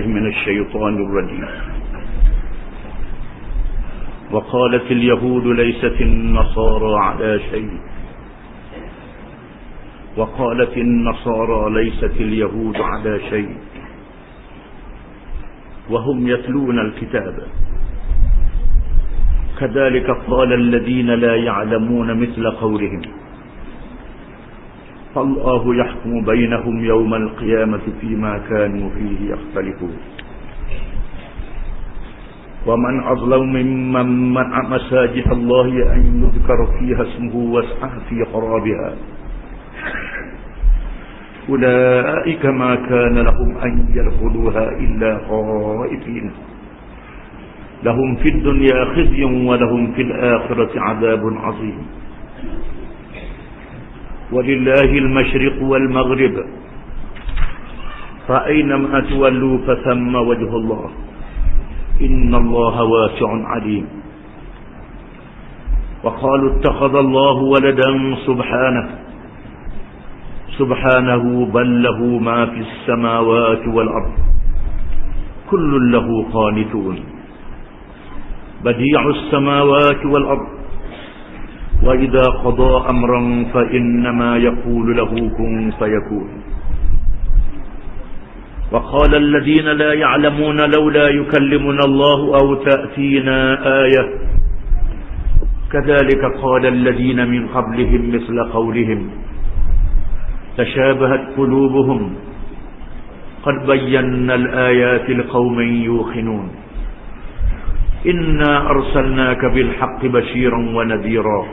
من الشيطان الرجيم. وقالت اليهود ليست النصارى على شيء وقالت النصارى ليست اليهود على شيء وهم يتلون الكتاب كذلك قال الذين لا يعلمون مثل قولهم فالله يحكم بينهم يوم القيامة فيما كانوا فيه يختلفون ومن أظلم ممن منع مساجد الله أن يذكر فيها اسمه واسعى في خرابها أولئك ما كان لهم أن يدخلوها إلا خائفين لهم في الدنيا خزي ولهم في الآخرة عذاب عظيم ولله المشرق والمغرب فأينما تولوا فثم وجه الله إن الله واسع عليم وقالوا اتخذ الله ولدا سبحانه بل له ما في السماوات والأرض كل له قانتون بديع السماوات والأرض وإذا قضى أمرا فإنما يقول له كن فيكون وقال الذين لا يعلمون لولا يكلمنا الله أو تأتينا آية كذلك قال الذين من قبلهم مثل قولهم تشابهت قلوبهم قد بينا الآيات لقوم يوقنون إنا أرسلناك بالحق بشيرا ونذيرا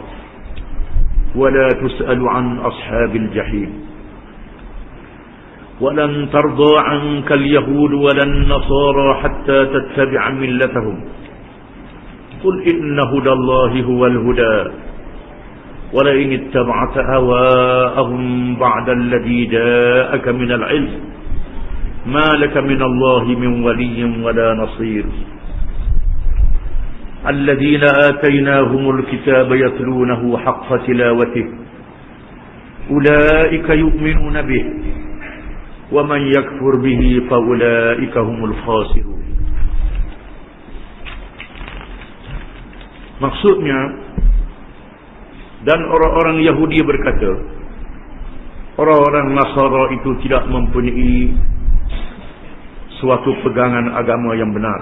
ولا تسأل عن أصحاب الجحيم ولن ترضى عنك اليهود ولا النصارى حتى تتبع ملتهم قل إن هدى الله هو الهدى ولئن اتبعت أهواءهم بعد الذي جاءك من العلم ما لك من الله من ولي ولا نصير الذين آتيناهم الكتاب يتلونه حق تلاوته أولئك يؤمنون به ومن يكفر به فأولئك هم الخاسرون. Maksudnya, dan orang-orang Yahudi berkata, orang-orang Nasara itu tidak mempunyai suatu pegangan agama yang benar.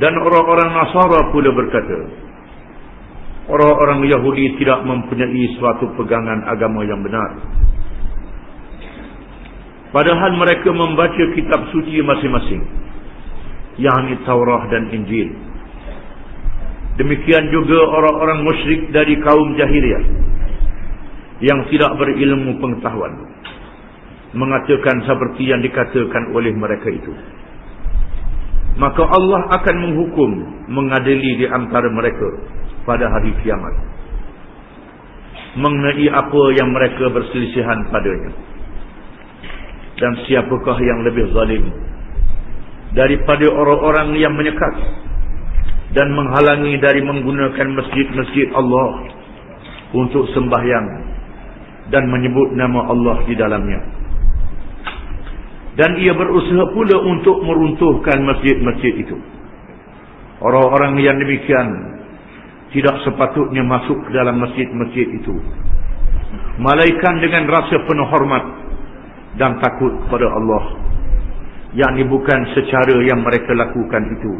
Dan orang-orang Nasara pula berkata, orang-orang Yahudi tidak mempunyai suatu pegangan agama yang benar. Padahal mereka membaca kitab suci masing-masing, yakni Taurah dan Injil. Demikian juga orang-orang musyrik dari kaum jahiliyah yang tidak berilmu pengetahuan mengatakan seperti yang dikatakan oleh mereka itu. Maka Allah akan menghukum, mengadili di antara mereka pada hari kiamat mengenai apa yang mereka berselisihan padanya. Dan siapakah yang lebih zalim daripada orang-orang yang menyekat dan menghalangi dari menggunakan masjid-masjid Allah untuk sembahyang dan menyebut nama Allah di dalamnya. Dan ia berusaha pula untuk meruntuhkan masjid-masjid itu. Orang-orang yang demikian tidak sepatutnya masuk ke dalam masjid-masjid itu, melainkan dengan rasa penuh hormat dan takut kepada Allah, yakni bukan secara yang mereka lakukan itu.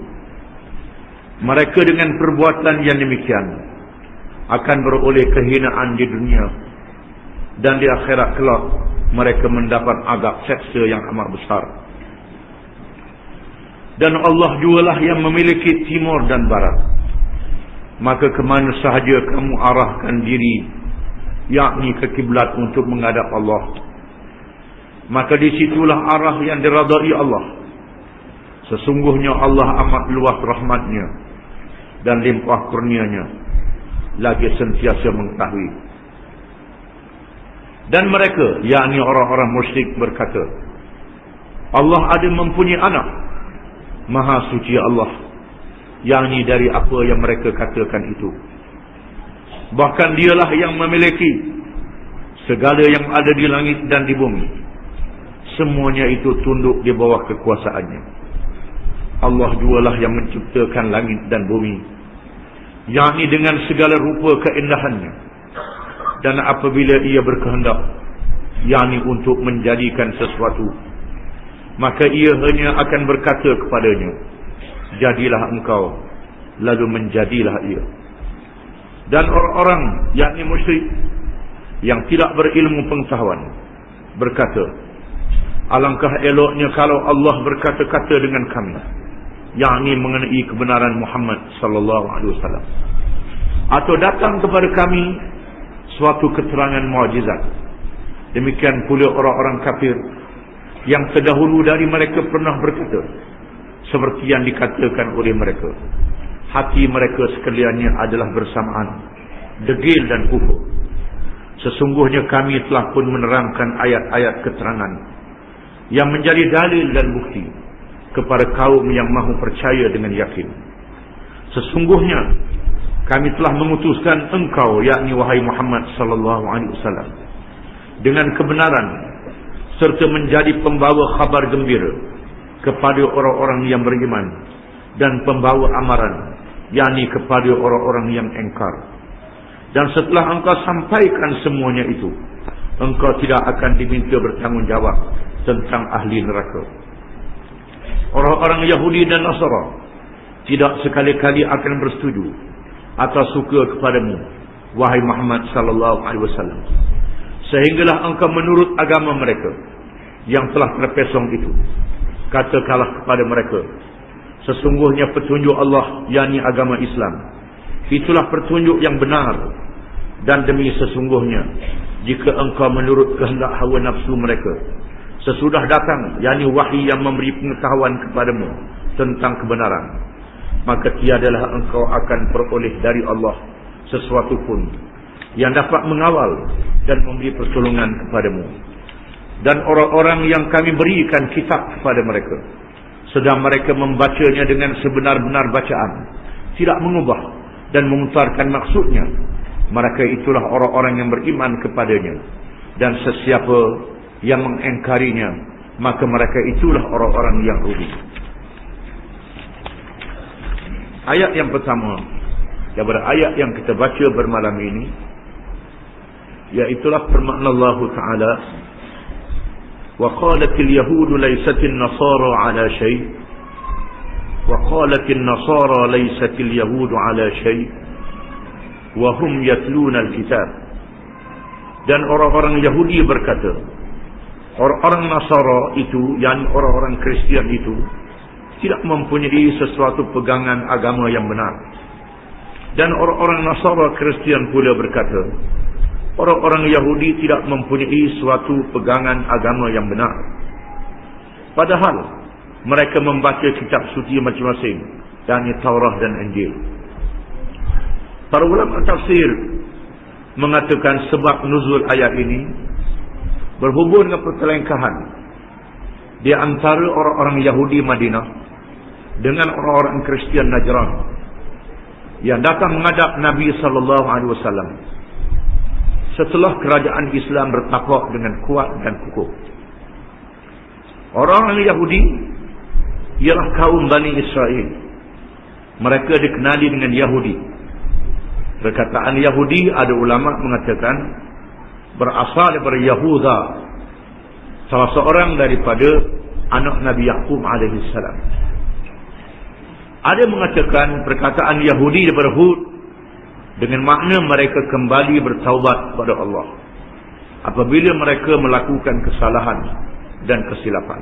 Mereka dengan perbuatan yang demikian akan beroleh kehinaan di dunia, dan di akhirat kelak mereka mendapat azab seksa yang amat besar. Dan Allah jualah yang memiliki timur dan barat. Maka kemana sahaja kamu arahkan diri, yakni ke kiblat untuk menghadap Allah, maka di situlah arah yang diradai Allah. Sesungguhnya Allah amat luas rahmatnya dan limpah kurnianya, lagi sentiasa mengetahui. Dan mereka, yakni orang-orang musyrik berkata, Allah ada mempunyai anak. Maha suci Allah, yakni dari apa yang mereka katakan itu. Bahkan dialah yang memiliki segala yang ada di langit dan di bumi. semuanya itu tunduk di bawah kekuasaannya. Allah jualah yang menciptakan langit dan bumi, yakni dengan segala rupa keindahannya. Dan apabila ia berkehendak, yakni untuk menjadikan sesuatu, maka ia hanya akan berkata kepadanya, jadilah engkau, lalu menjadilah ia. Dan orang-orang, yakni musyrik, yang tidak berilmu pengetahuan, berkata, alangkah eloknya kalau Allah berkata-kata dengan kami, yakni mengenai kebenaran Muhammad sallallahu alaihi wasallam, atau datang kepada kami suatu keterangan mukjizat. Demikian pula orang-orang kafir yang terdahulu dari mereka pernah berkata seperti yang dikatakan oleh mereka, hati mereka sekaliannya adalah bersamaan degil dan kufur. Sesungguhnya kami telah pun menerangkan ayat-ayat keterangan yang menjadi dalil dan bukti kepada kaum yang mahu percaya dengan yakin. Sesungguhnya kami telah mengutuskan engkau, yakni wahai Muhammad sallallahu alaihi wasallam, dengan kebenaran serta menjadi pembawa khabar gembira kepada orang-orang yang beriman dan pembawa amaran, yakni kepada orang-orang yang engkar. Dan setelah engkau sampaikan semuanya itu, engkau tidak akan diminta bertanggungjawab tentang ahli neraka. Orang-orang Yahudi dan Nasara tidak sekali-kali akan bersetuju atau suka kepadamu, wahai Muhammad sallallahu alaihi wasallam, sehinggalah engkau menurut agama mereka yang telah terpesong itu. Katakanlah kepada mereka, sesungguhnya petunjuk Allah, yakni agama Islam, itulah petunjuk yang benar. Dan demi sesungguhnya, jika engkau menurut kehendak hawa nafsu mereka, sesudah datang, yakni wahyi yang memberi pengetahuan kepadamu tentang kebenaran, maka tiadalah engkau akan peroleh dari Allah sesuatu pun yang dapat mengawal dan memberi pertolongan kepadamu. Dan orang-orang yang kami berikan kitab kepada mereka, sedang mereka membacanya dengan sebenar-benar bacaan, tidak mengubah dan memutarkan maksudnya, mereka itulah orang-orang yang beriman kepadanya. Dan sesiapa yang mengingkarinya, maka mereka itulah orang-orang yang rugi. Ayat yang pertama daripada ayat yang kita baca bermalam ini, iaitulah firman Allah Ta'ala, وَقَالَتِ الْيَهُودُ لَيْسَتِ النَّصَارَى عَلَى شَيْءٍ وَقَالَتِ النَّصَارَى لَيْسَتِ الْيَهُودُ عَلَى شَيْءٍ وَهُمْ يَتْلُونَ الْكِتَابِ. Dan orang-orang Yahudi berkata, orang-orang Nasara itu, yang orang-orang Kristian itu, tidak mempunyai sesuatu pegangan agama yang benar. Dan orang-orang Nasara Kristian pula berkata, orang-orang Yahudi tidak mempunyai suatu pegangan agama yang benar. Padahal mereka membaca kitab suci masing-masing, yakni Taurat dan Injil. Para ulama tafsir mengatakan sebab nuzul ayat ini berhubung dengan pertelengkahan di antara orang-orang Yahudi Madinah dengan orang-orang Kristian Najran yang datang menghadap Nabi sallallahu alaihi wasallam setelah kerajaan Islam bertakluk dengan kuat dan kukuh. Orang-orang Yahudi ialah kaum Bani Israel. Mereka dikenali dengan Yahudi. Perkataan Yahudi, ada ulama mengatakan berasal daripada Yahuda, salah seorang daripada anak Nabi Yaqub alaihi salam. Ada mengatakan perkataan Yahudi daripada Hud dengan makna mereka kembali bertaubat kepada Allah apabila mereka melakukan kesalahan dan kesilapan.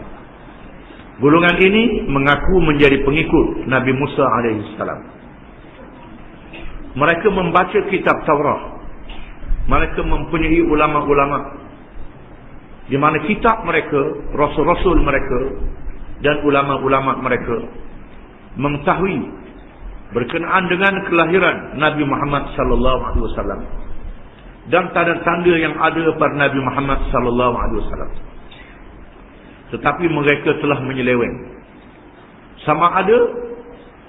Golongan ini mengaku menjadi pengikut Nabi Musa alaihi salam. Mereka membaca kitab Taurat. Mereka mempunyai ulama-ulama di mana kitab mereka, rasul-rasul mereka dan ulama-ulama mereka mengetahui berkenaan dengan kelahiran Nabi Muhammad sallallahu alaihi wasallam dan tanda-tanda yang ada pada Nabi Muhammad sallallahu alaihi wasallam. Tetapi mereka telah menyeleweng. Sama ada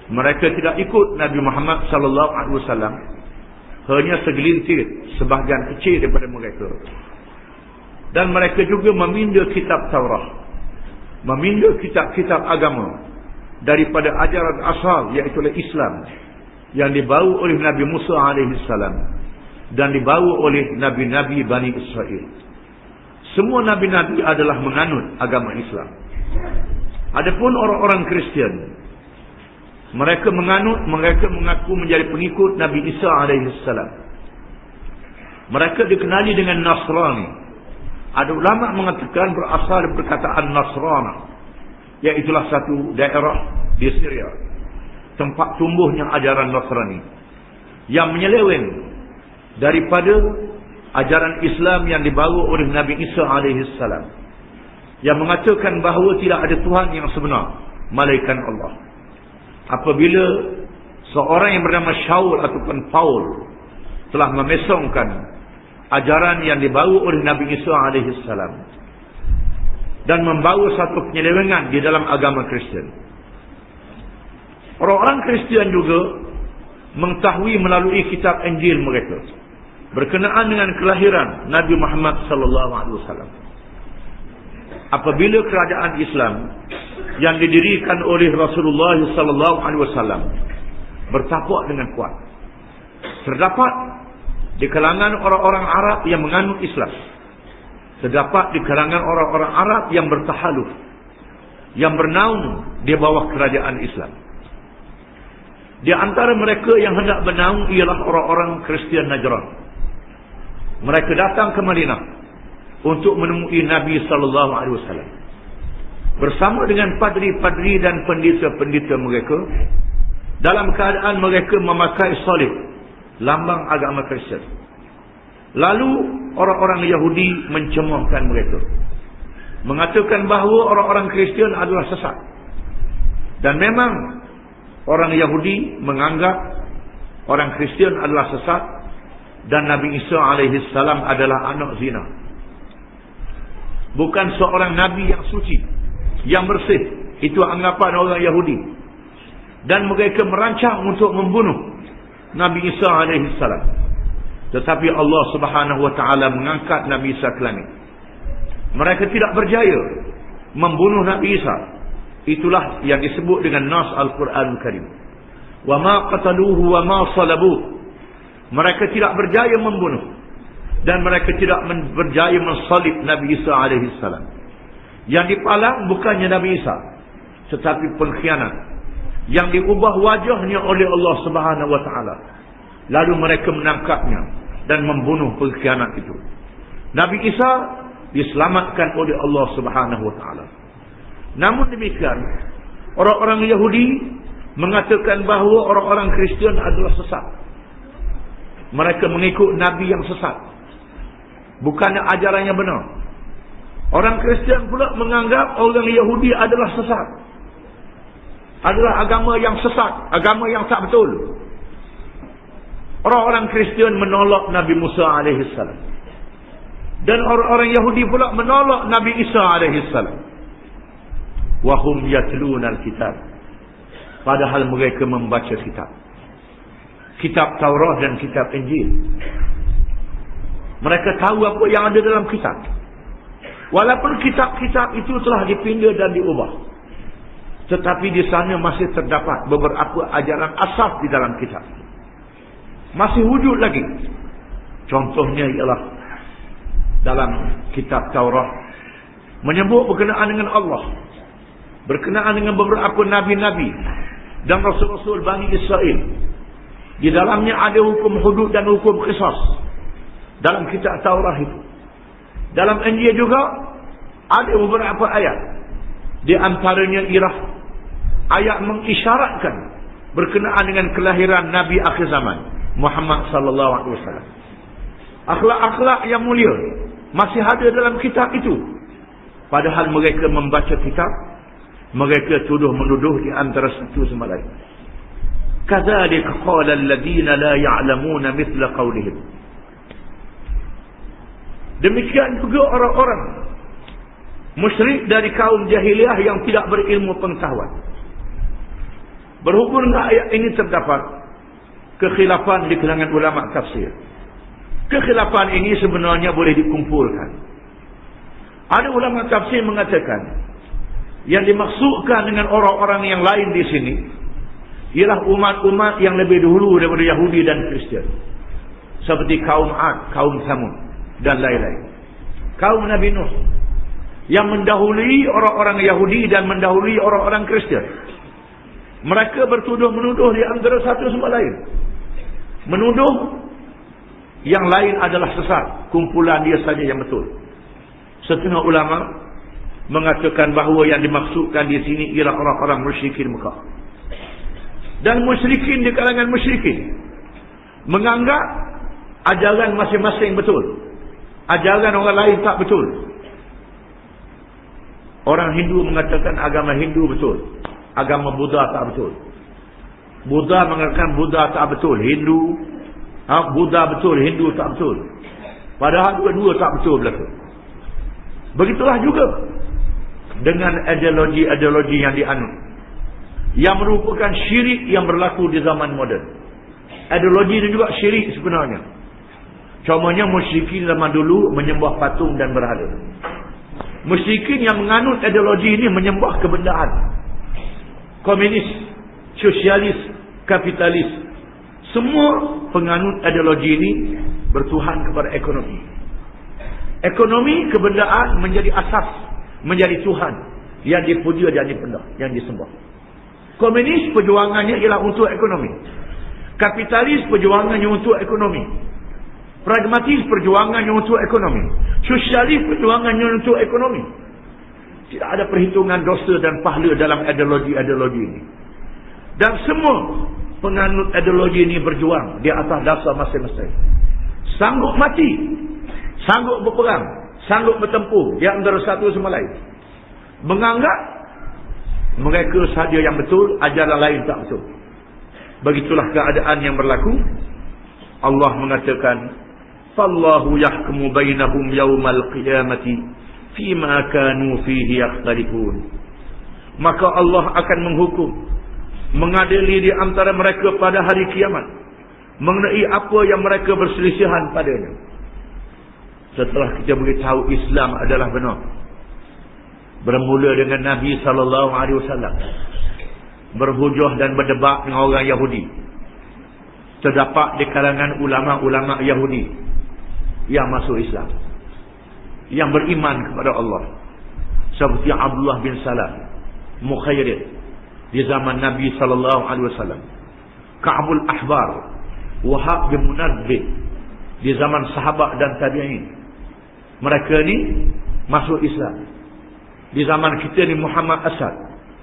mereka tidak ikut Nabi Muhammad sallallahu alaihi wasallam, hanya segelintir, sebahagian kecil daripada mereka. Dan mereka juga meminda kitab Taurat meminda kitab-kitab agama daripada ajaran asal, iaitu Islam, yang dibawa oleh Nabi Musa alaihissalam dan dibawa oleh Nabi-Nabi Bani Israel. Semua Nabi-Nabi adalah menganut agama Islam. Adapun orang-orang Kristian, mereka mengaku menjadi pengikut Nabi Isa alaihissalam. Mereka dikenali dengan Nasrani. Ada ulama mengatakan berasal dari perkataan Nasrana, iaitulah satu daerah di Syria, tempat tumbuhnya ajaran Nasrani, yang menyeleweng daripada ajaran Islam yang dibawa oleh Nabi Isa alaihissalam, yang mengatakan bahawa tidak ada Tuhan yang sebenar melainkan Allah. Apabila seorang yang bernama Shaul ataupun Paul telah memesongkan ajaran yang dibawa oleh Nabi Isa alaihissalam dan membawa satu penyelewengan di dalam agama Kristian, orang-orang Kristian juga mengetahui melalui kitab Injil mereka berkenaan dengan kelahiran Nabi Muhammad sallallahu alaihi wasallam. Apabila kerajaan Islam yang didirikan oleh Rasulullah sallallahu alaihi wasallam bertapak dengan kuat, terdapat di kalangan orang-orang Arab yang menganut Islam, terdapat di kalangan orang-orang Arab yang bertahaluf, yang bernaung di bawah kerajaan Islam. Di antara mereka yang hendak bernaung ialah orang-orang Kristian Najran. Mereka datang ke Madinah untuk menemui Nabi sallallahu alaihi wasallam bersama dengan padri-padri dan pendeta-pendeta mereka, dalam keadaan mereka memakai salib, lambang agama Kristian. Lalu orang-orang Yahudi mencemoohkan mereka, mengatakan bahawa orang-orang Kristian adalah sesat. Dan memang orang Yahudi menganggap orang Kristian adalah sesat dan Nabi Isa alaihissalam adalah anak zina. Bukan seorang Nabi yang suci, yang bersih. Itu anggapan orang Yahudi. Dan mereka merancang untuk membunuh Nabi Isa alaihissalam. Tetapi Allah subhanahu wa ta'ala mengangkat Nabi Isa ke langit. Mereka tidak berjaya membunuh Nabi Isa. Itulah yang disebut dengan nas Al-Quran Al-Karim. Wa ma qataluhu wa ma salabuh. Mereka tidak berjaya membunuh dan mereka tidak berjaya mensalib Nabi Isa alaihissalam. Yang dipalang bukannya Nabi Isa, tetapi pengkhianat yang diubah wajahnya oleh Allah subhanahu wa ta'ala. Lalu mereka menangkapnya dan membunuh pengkhianat itu. Nabi Isa diselamatkan oleh Allah subhanahu wa ta'ala. Namun demikian, orang-orang Yahudi mengatakan bahawa orang-orang Kristian adalah sesat. Mereka mengikut Nabi yang sesat, bukannya ajarannya benar. Orang Kristian pula menganggap orang Yahudi adalah sesat, adalah agama yang sesat, agama yang tak betul. Orang-orang Kristian menolak Nabi Musa alaihissalam, dan orang-orang Yahudi pula menolak Nabi Isa alaihissalam. Wahum yatluna al-kitab, padahal mereka membaca kitab Taurat dan kitab Injil. Mereka tahu apa yang ada dalam kitab, walaupun kitab-kitab itu telah dipindah dan diubah, tetapi di sana masih terdapat beberapa ajaran asas di dalam kitab, masih wujud lagi. Contohnya ialah dalam kitab Taurat menyebut berkenaan dengan Allah, berkenaan dengan beberapa nabi-nabi dan rasul-rasul Bani Israel. Di dalamnya ada hukum hudud dan hukum qisas dalam kitab Taurat itu. Dalam Injil juga ada beberapa ayat, di antaranya ialah ayat mengisyaratkan berkenaan dengan kelahiran Nabi akhir zaman Muhammad sallallahu alaihi wasallam. Akhlak-akhlak yang mulia masih ada dalam kitab itu. Padahal mereka membaca kitab, mereka tuduh-menuduh di antara satu sama lain. Kadzalika qala alladziina la ya'lamuuna mithla qawlihim. Demikian juga orang-orang musyrik dari kaum jahiliyah yang tidak berilmu pengetahuan. Berhubung dengan ayat ini terdapat kekhilafan di kalangan ulama tafsir. Kekhilafan ini sebenarnya boleh dikumpulkan. Ada ulama tafsir mengatakan Yang dimaksudkan dengan orang-orang yang lain di sini ialah umat-umat yang lebih dahulu daripada Yahudi dan Kristian. Seperti kaum Ad, kaum Samud dan lain-lain. Kaum Nabi Nuh yang mendahului orang-orang Yahudi dan mendahului orang-orang Kristian. Mereka bertuduh-menuduh di antara satu sama lain. Menuduh yang lain adalah sesat, kumpulan dia saja yang betul. Setengah ulama mengatakan bahawa yang dimaksudkan di sini ialah orang-orang musyrikin Mekah. Dan musyrikin di kalangan musyrikin menganggap ajaran masing-masing betul. Ajaran orang lain tak betul. Orang Hindu mengatakan agama Hindu betul, agama Buddha tak betul. Buddha mengatakan Buddha tak betul, Buddha betul, Hindu tak betul. Padahal dua-dua tak betul belaka. Begitulah juga dengan ideologi-ideologi yang dianut, yang merupakan syirik yang berlaku di zaman moden. Ideologi itu juga syirik sebenarnya. Contohnya musyrikin zaman dulu menyembah patung dan berhala. Musyrikin yang menganut ideologi ini menyembah kebendaan. Komunis, sosialis, kapitalis, semua penganut ideologi ini bertuhan kepada ekonomi. Ekonomi, kebendaan menjadi asas, menjadi Tuhan yang dipuja dan dipendam, yang disembah. Komunis perjuangannya ialah untuk ekonomi. Kapitalis perjuangannya untuk ekonomi. Pragmatis perjuangannya untuk ekonomi. Sosialis perjuangannya untuk ekonomi. Tidak ada perhitungan dosa dan pahala dalam ideologi-ideologi ini. Dan semua penganut ideologi ini berjuang di atas dasar masing-masing. Sanggup mati, sanggup berperang, sanggup bertempur di antara satu sama lain. Menganggap mereka sahaja yang betul, ajaran lain tak betul. Begitulah keadaan yang berlaku. Allah mengatakan, "Fallahu yahkumu bainahum yawmal qiyamati fima kanu fihi yakhtalifun." Maka Allah akan menghukum, mengadili di antara mereka pada hari kiamat mengenai apa yang mereka berselisihan padanya. Setelah kita beritahu Islam adalah benar, bermula dengan Nabi SAW berhujah dan berdebat dengan orang Yahudi. Terdapat di kalangan ulama-ulama Yahudi yang masuk Islam, yang beriman kepada Allah, seperti Abdullah bin Salam, Mukhairid di zaman Nabi SAW, Ka'bul Ahbar, Wahab bin Munabbih di zaman sahabat dan tabi'in. Mereka ni masuk Islam. Di zaman kita ni Muhammad Asad,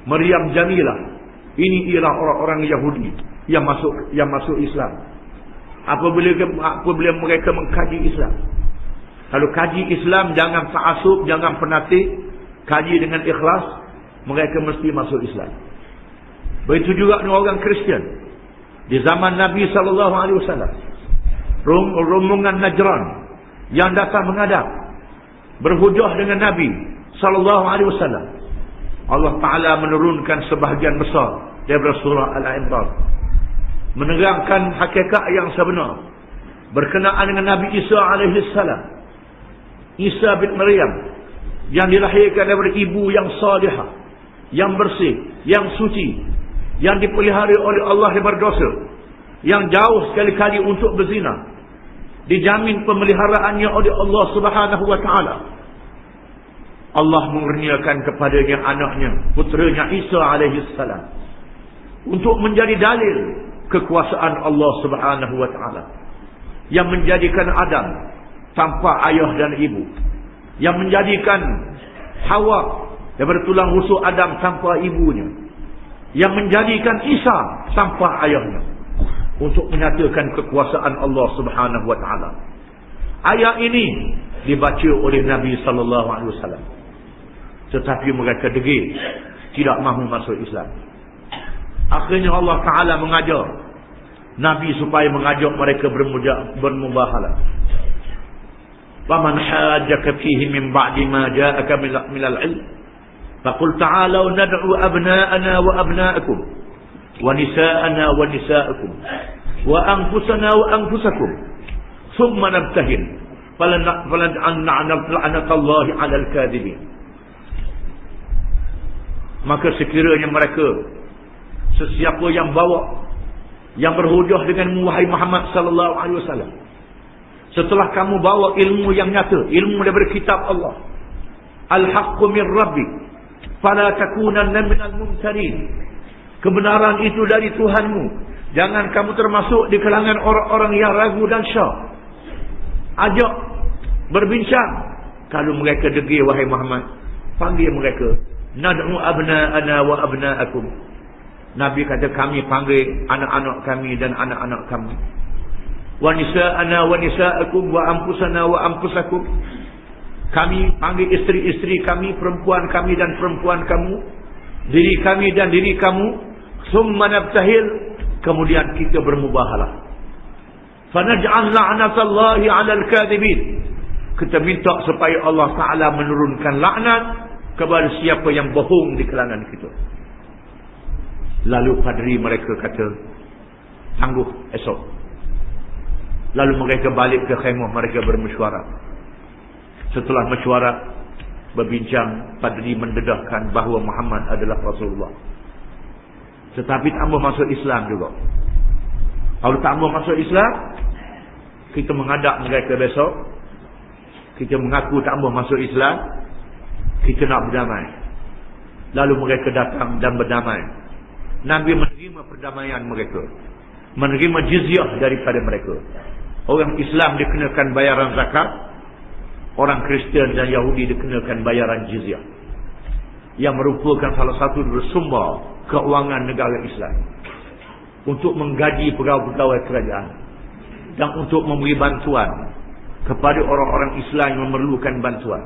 Maryam Jamilah, ini ialah orang-orang Yahudi yang masuk Islam. Apabila mereka mengkaji Islam, kalau kaji Islam jangan ta'assub, jangan fanatik, kaji dengan ikhlas, mereka mesti masuk Islam. Begitu juga dengan orang Kristian di zaman Nabi SAW, rombongan Najran yang datang menghadap, berhujah dengan Nabi SAW. Allah Ta'ala menurunkan sebahagian besar daripada surah Al-Imran, menerangkan hakikat yang sebenar berkenaan dengan Nabi Isa alaihissalam. Isa bin Maryam yang dilahirkan daripada ibu yang salihah, yang bersih, yang suci, yang dipelihara oleh Allah daripada dosa, yang jauh sekali-kali untuk berzina, dijamin pemeliharaannya oleh Allah Subhanahu wa Ta'ala. Allah mengurniakan kepadanya anaknya, puteranya Isa alaihissalam, untuk menjadi dalil kekuasaan Allah Subhanahu wa Ta'ala, yang menjadikan Adam tanpa ayah dan ibu, yang menjadikan Hawa daripada tulang rusuk Adam tanpa ibunya, yang menjadikan Isa tanpa ayahnya, untuk menyatakan kekuasaan Allah Subhanahu wa Ta'ala. Ayat ini dibaca oleh Nabi sallallahu alaihi wasallam, tetapi mereka degil, tidak mahu masuk Islam. Akhirnya Allah Ta'ala mengajar Nabi supaya mengajak mereka bermubahalah. Faman hajjaka fihi min ba'di ma ja'aka minal ilm faqul ta'alu nad'u abna'ana wa abna'akum wa nisa'ana wa nisa'akum wa anfusana wa anfusakum thumma nabtahil falan la'natullahi 'alal kadhibin. Maka sekiranya mereka, sesiapa yang bawa, yang berhujah denganmu wahai Muhammad sallallahu alaihi wasallam, setelah kamu bawa ilmu yang nyata, ilmu daripada kitab Allah, al-haqqu min rabbik fala takunanna minal mumtarin, kebenaran itu dari Tuhanmu, jangan kamu termasuk di kalangan orang-orang yang ragu dan syak. Ajak berbincang. Kalau mereka degil wahai Muhammad, panggil mereka. Nad'u abna'ana wa abna'akum. Nabi kata, kami panggil anak-anak kami dan anak-anak kamu. Wa nisa'ana wa nisa'akum wa anfusana wa anfusakum. Kami panggil isteri-isteri kami, perempuan kami dan perempuan kamu, diri kami dan diri kamu. Summa nabtahil, kemudian kita bermubahalah. Fanaj'al la'natallahi 'alal kadhibin. Kita minta supaya Allah Ta'ala menurunkan laknat kepada siapa yang bohong di kalangan kita. Lalu padri mereka kata, tangguh esok. Lalu mereka balik ke khemah, mereka bermesyuarat. Setelah mesyuarat, berbincang, padri mendedahkan bahawa Muhammad adalah Rasulullah. Tetapi tak mahu masuk Islam juga. Kalau tak mahu masuk Islam, kita menghadap mereka besok. Kita mengaku tak mahu masuk Islam, kita nak berdamai. Lalu mereka datang dan berdamai. Nabi menerima perdamaian mereka, menerima jizyah daripada mereka. Orang Islam dikenakan bayaran zakat, orang Kristian dan Yahudi dikenakan bayaran jizyah, yang merupakan salah satu sumber keuangan negara Islam untuk menggaji pegawai-pegawai kerajaan dan untuk memberi bantuan kepada orang-orang Islam yang memerlukan bantuan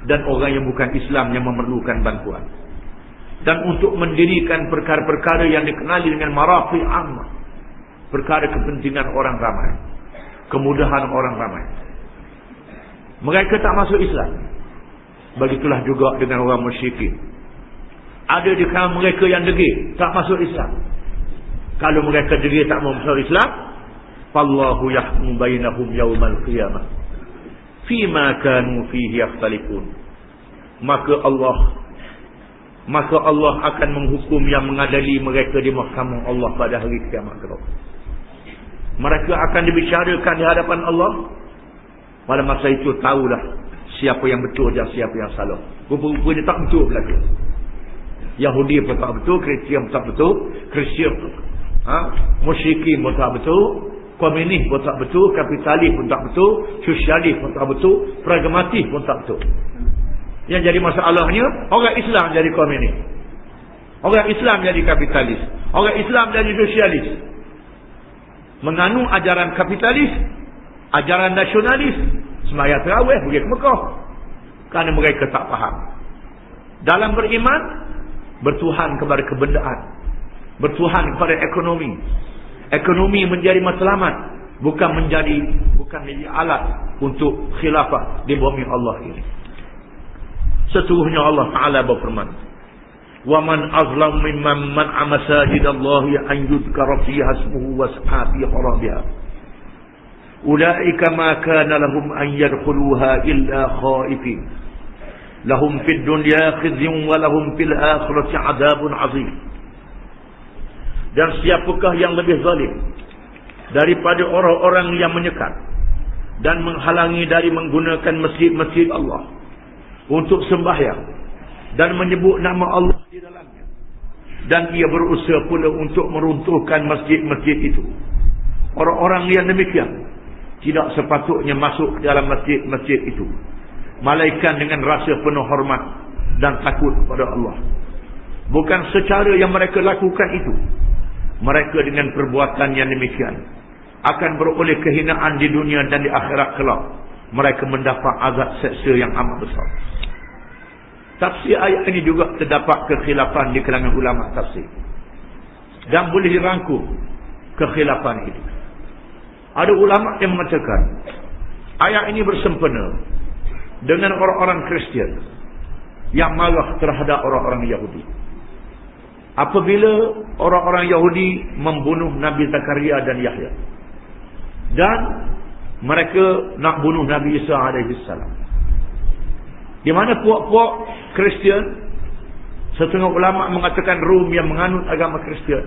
dan orang yang bukan Islam yang memerlukan bantuan, dan untuk mendirikan perkara-perkara yang dikenali dengan marafi ammah, perkara kepentingan orang ramai, kemudahan orang ramai. Mereka tak masuk Islam. Begitulah juga dengan orang musyrikin. Ada di kalangan mereka yang degil tak masuk Islam. Kalau mereka degil tak mau masuk Islam, fallahu yahkum bainahum yaumal qiyamah fima kanu fihi yakhtalifun. Maka Allah akan menghukum yang mengadili mereka di mahkamah Allah pada hari kiamat kelak. Mereka akan dibicarakan di hadapan Allah. Pada masa itu tahulah siapa yang betul dan siapa yang salah. Rupa-rupanya tak betul belaka. Yahudi pun tak betul, Kristian pun tak betul, musyrikin pun tak betul, komunis pun tak betul, kapitalis pun tak betul, sosialis pun tak betul, pragmatis pun tak betul. Yang jadi masalahnya, orang Islam jadi komunis, orang Islam jadi kapitalis, orang Islam jadi sosialis, menganut ajaran kapitalis, ajaran nasionalis, sembahyang tarawih pergi ke Mekah, kerana mereka tak faham. Dalam beriman, bertuhan kepada kebendaan, bertuhan kepada ekonomi. Ekonomi menjadi matlamat, bukan menjadi alat untuk khilafah di bumi Allah ini. Sesungguhnya Allah Ta'ala berfirman, wa man azlam mimman man'a masajidallahi an yudhkara fiha ismuhu wa sa'a fi kharabiha ulaika ma kana lahum an yadkhuluha illa khaifin lahum fid dunya khizyun wa lahum fil akhirati 'adzabun 'adzim. Dan siapakah yang lebih zalim daripada orang-orang yang menyekat dan menghalangi dari menggunakan masjid-masjid Allah untuk sembahyang dan menyebut nama Allah di dalamnya, dan ia berusaha pula untuk meruntuhkan masjid-masjid itu. Orang-orang yang demikian tidak sepatutnya masuk dalam masjid-masjid itu, melainkan dengan rasa penuh hormat dan takut pada Allah. Bukan secara yang mereka lakukan itu, mereka dengan perbuatan yang demikian akan beroleh kehinaan di dunia dan di akhirat kelak. Mereka mendapat azab seksa yang amat besar. Tafsir ayat ini juga terdapat kekhilafan di kalangan ulama tafsir, dan boleh dirangkum kekhilafan itu. Ada ulama yang mengatakan ayat ini bersempena dengan orang-orang Kristian yang marah terhadap orang-orang Yahudi. Apabila orang-orang Yahudi membunuh Nabi Zakaria dan Yahya, dan mereka nak bunuh Nabi Isa alaihi salam, di mana puak-puak Kristian Setengah ulama mengatakan Rom yang menganut agama Kristian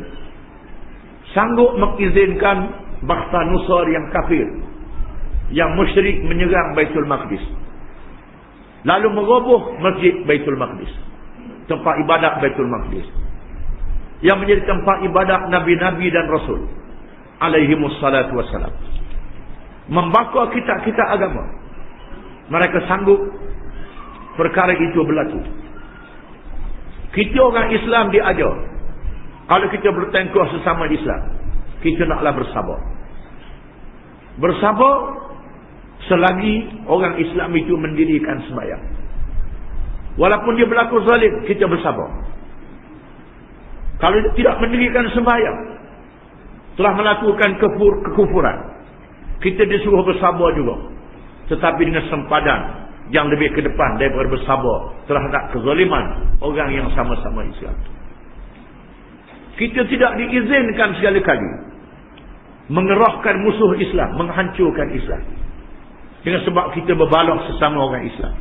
sanggup mengizinkan Bangsa Nusar yang kafir, yang musyrik menyerang Baitul Maqdis, lalu meroboh masjid Baitul Maqdis, tempat ibadat Baitul Maqdis yang menjadi tempat ibadat Nabi-Nabi dan Rasul alaihimussalatu wassalam, membakar kitab-kitab agama. Mereka sanggup perkara itu berlaku. Kita orang Islam diajar, kalau kita bertengkar sesama Islam, kita naklah bersabar. Bersabar selagi orang Islam itu mendirikan sembahyang. Walaupun dia berlaku zalim, kita bersabar. Kalau dia tidak mendirikan sembahyang, telah melakukan kekufuran, kita disuruh bersabar juga. Tetapi dengan sempadan yang lebih ke depan daripada bersabar terhadap kezaliman orang yang sama-sama Islam. Kita tidak diizinkan sekali-kali mengerahkan musuh Islam, menghancurkan Islam dengan sebab kita berbalah sesama orang Islam,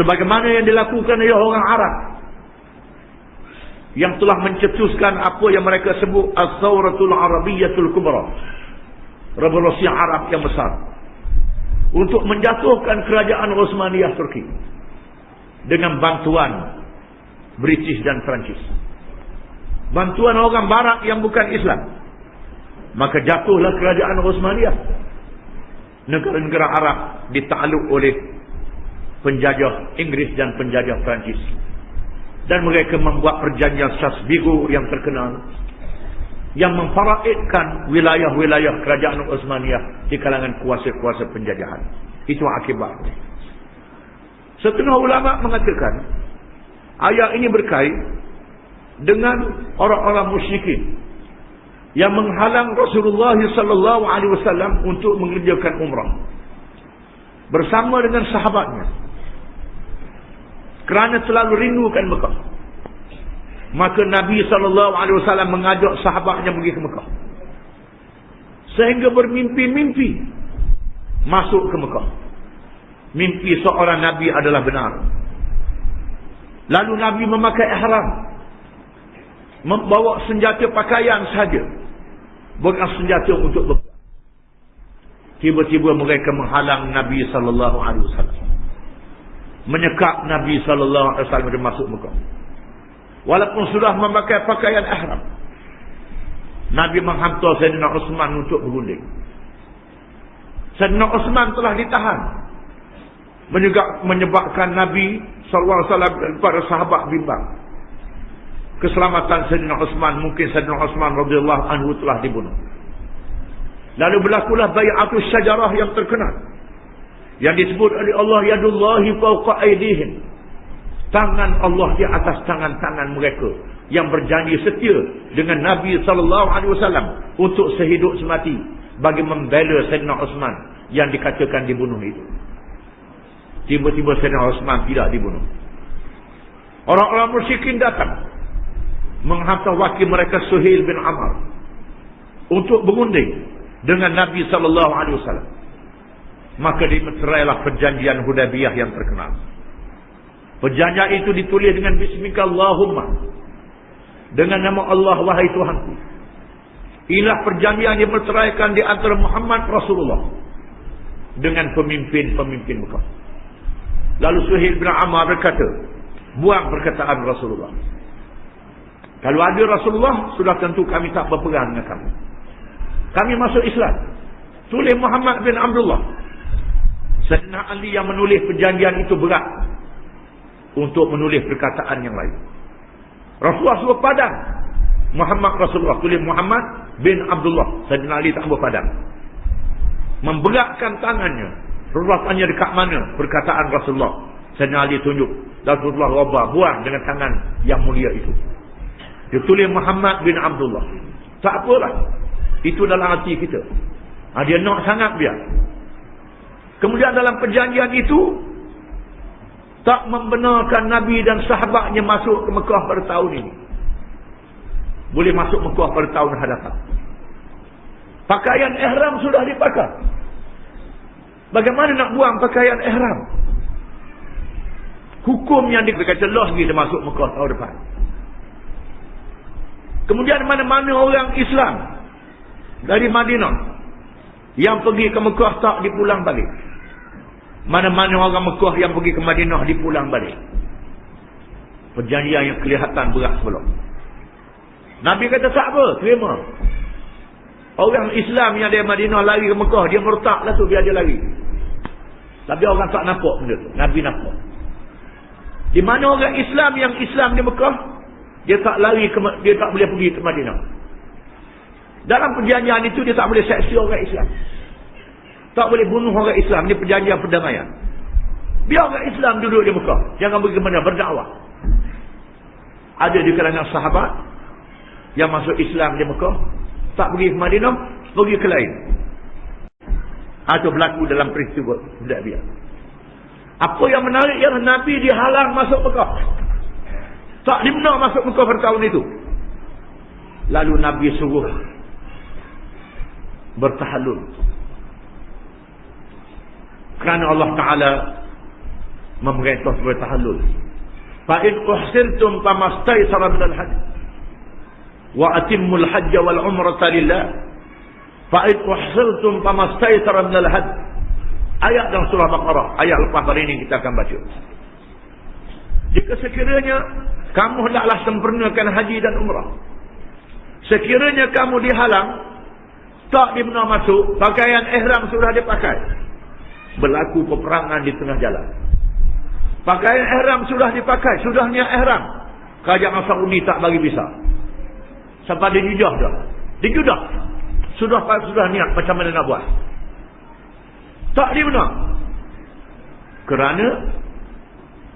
sebagaimana yang dilakukan oleh orang Arab yang telah mencetuskan apa yang mereka sebut As-Sawratul Arabiyyatul Kubra, revolusi Arab yang besar, untuk menjatuhkan kerajaan Osmaniyah Turki dengan bantuan British dan Perancis, bantuan orang Barat yang bukan Islam. Maka jatuhlah kerajaan Osmaniyah. Negara-negara Arab ditakluk oleh penjajah Inggris dan penjajah Perancis, dan mereka membuat perjanjian Sasbigo yang terkenal, yang memfaraidkan wilayah-wilayah kerajaan Osmaniyah di kalangan kuasa-kuasa penjajahan. Itu akibatnya. Setengah ulama mengatakan ayat ini berkait dengan orang-orang musyrikin yang menghalang Rasulullah sallallahu alaihi wasallam untuk mengerjakan umrah bersama dengan sahabatnya, kerana terlalu rindukan Mekah. Maka Nabi sallallahu alaihi wasallam mengajak sahabatnya pergi ke Mekah, sehingga bermimpi-mimpi masuk ke Mekah. Mimpi seorang Nabi adalah benar. Lalu Nabi memakai ihram, membawa senjata pakaian sahaja, bukan senjata untuk berperang. Tiba-tiba mereka menghalang Nabi sallallahu alaihi wasallam, menyekap Nabi sallallahu alaihi wasallam dari masuk Mekah. Walaupun sudah memakai pakaian ihram, Nabi menghantar Sayyidina Uthman untuk berunding. Sayyidina Uthman telah ditahan, menyebabkan Nabi sallallahu alaihi wasallam dan para sahabat bimbang. Keselamatan Sayyidina Uthman, mungkin Sayyidina Uthman radhiyallahu anhu telah dibunuh. Lalu berlakulah bai'atus syajarah yang terkenal, yang disebut oleh Allah yadullahi fawqa aydihim, tangan Allah di atas tangan-tangan mereka yang berjanji setia dengan Nabi sallallahu alaihi wasallam untuk sehidup semati bagi membela Sayyidina Uthman yang dikatakan dibunuh itu. Tiba-tiba Sayyidina Uthman tidak dibunuh. Orang-orang musyrikin datang menghantar wakil mereka Suhail bin Amr untuk berunding dengan Nabi sallallahu alaihi wasallam. Maka dimeterailah perjanjian Hudaybiyah yang terkenal. Perjanjian itu ditulis dengan bismika Allahumma, dengan nama Allah wahai Tuhanku. Inilah perjanjian yang dimeteraikan di antara Muhammad Rasulullah dengan pemimpin-pemimpin Mekah. Lalu Suhail bin Amr berkata, buang perkataan Rasulullah. Kalau ada Rasulullah, sudah tentu kami tak berperang dengan kamu. Kami masuk Islam. Tulis Muhammad bin Abdullah. Sayyidina Ali yang menulis perjanjian itu berat untuk menulis perkataan yang lain. Rasulullah suruh padang Muhammad Rasulullah, tulis Muhammad bin Abdullah. Sayyidina Ali tak berpadang, memberatkan tangannya. Rasulullah tanya dekat mana perkataan Rasulullah. Sayyidina Ali tunjuk. Rasulullah robah, buang dengan tangan yang mulia itu. Dia tulis Muhammad bin Abdullah. Tak apalah, itu dalam hati kita. Dia nak sangat biar. Kemudian dalam perjanjian itu, tak membenarkan Nabi dan sahabatnya masuk ke Mekah pada tahun ini. Boleh masuk Mekah pada tahun hadapan. Pakaian ihram sudah dipakai. Bagaimana nak buang pakaian ihram? Hukum yang dikata Allah kita masuk Mekah tahun depan. Kemudian mana-mana orang Islam dari Madinah yang pergi ke Mekah tak dipulang balik. Mana-mana orang Mekah yang pergi ke Madinah dipulang balik. Perjanjian yang kelihatan berat sebelum. Nabi kata tak apa, terima. Orang Islam yang dari Madinah lari ke Mekah, dia murtad lah tu, biar dia lari. Tapi orang tak nampak benda tu. Nabi nampak. Di mana orang Islam yang Islam di Mekah, dia tak lari dia tak boleh pergi ke Madinah. Dalam perjanjian itu dia tak boleh seksa orang Islam. Tak boleh bunuh orang Islam. Ini perjanjian perdamaian. Biar orang Islam duduk di Mekah. Jangan pergi ke mana, berdakwah. Ada di kalangan sahabat yang masuk Islam di Mekah, tak pergi ke Madinah, pergi ke lain. Atau berlaku dalam peristiwa Hudaybiyah. Apa yang menarik ialah Nabi dihalang masuk Mekah. Tak dibenar masuk Mekah pada tahun itu. Lalu Nabi suruh bertahallul. Kerana Allah Ta'ala memerintah bertahallul. Fa'in uhsirtum famastaysara minal hajj. Wa atimmul hajj wal umrata lillah. Fa'in uhsirtum famastaysara minal hajj. Ayat dalam surah Baqarah. Ayat lepas hari ini kita akan baca. Jika sekiranya kamu hendaklah sempurnakan haji dan umrah. Sekiranya kamu dihalang, tak dibenar masuk, pakaian ihram sudah dipakai. Berlaku peperangan di tengah jalan. Pakaian ihram sudah dipakai, sudah niat ihram. Kerajaan Saudi tak bagi visa. Sampai dijudah dah. Dijudah. Sudah niat macam mana nak buat. Tak dibenar. Kerana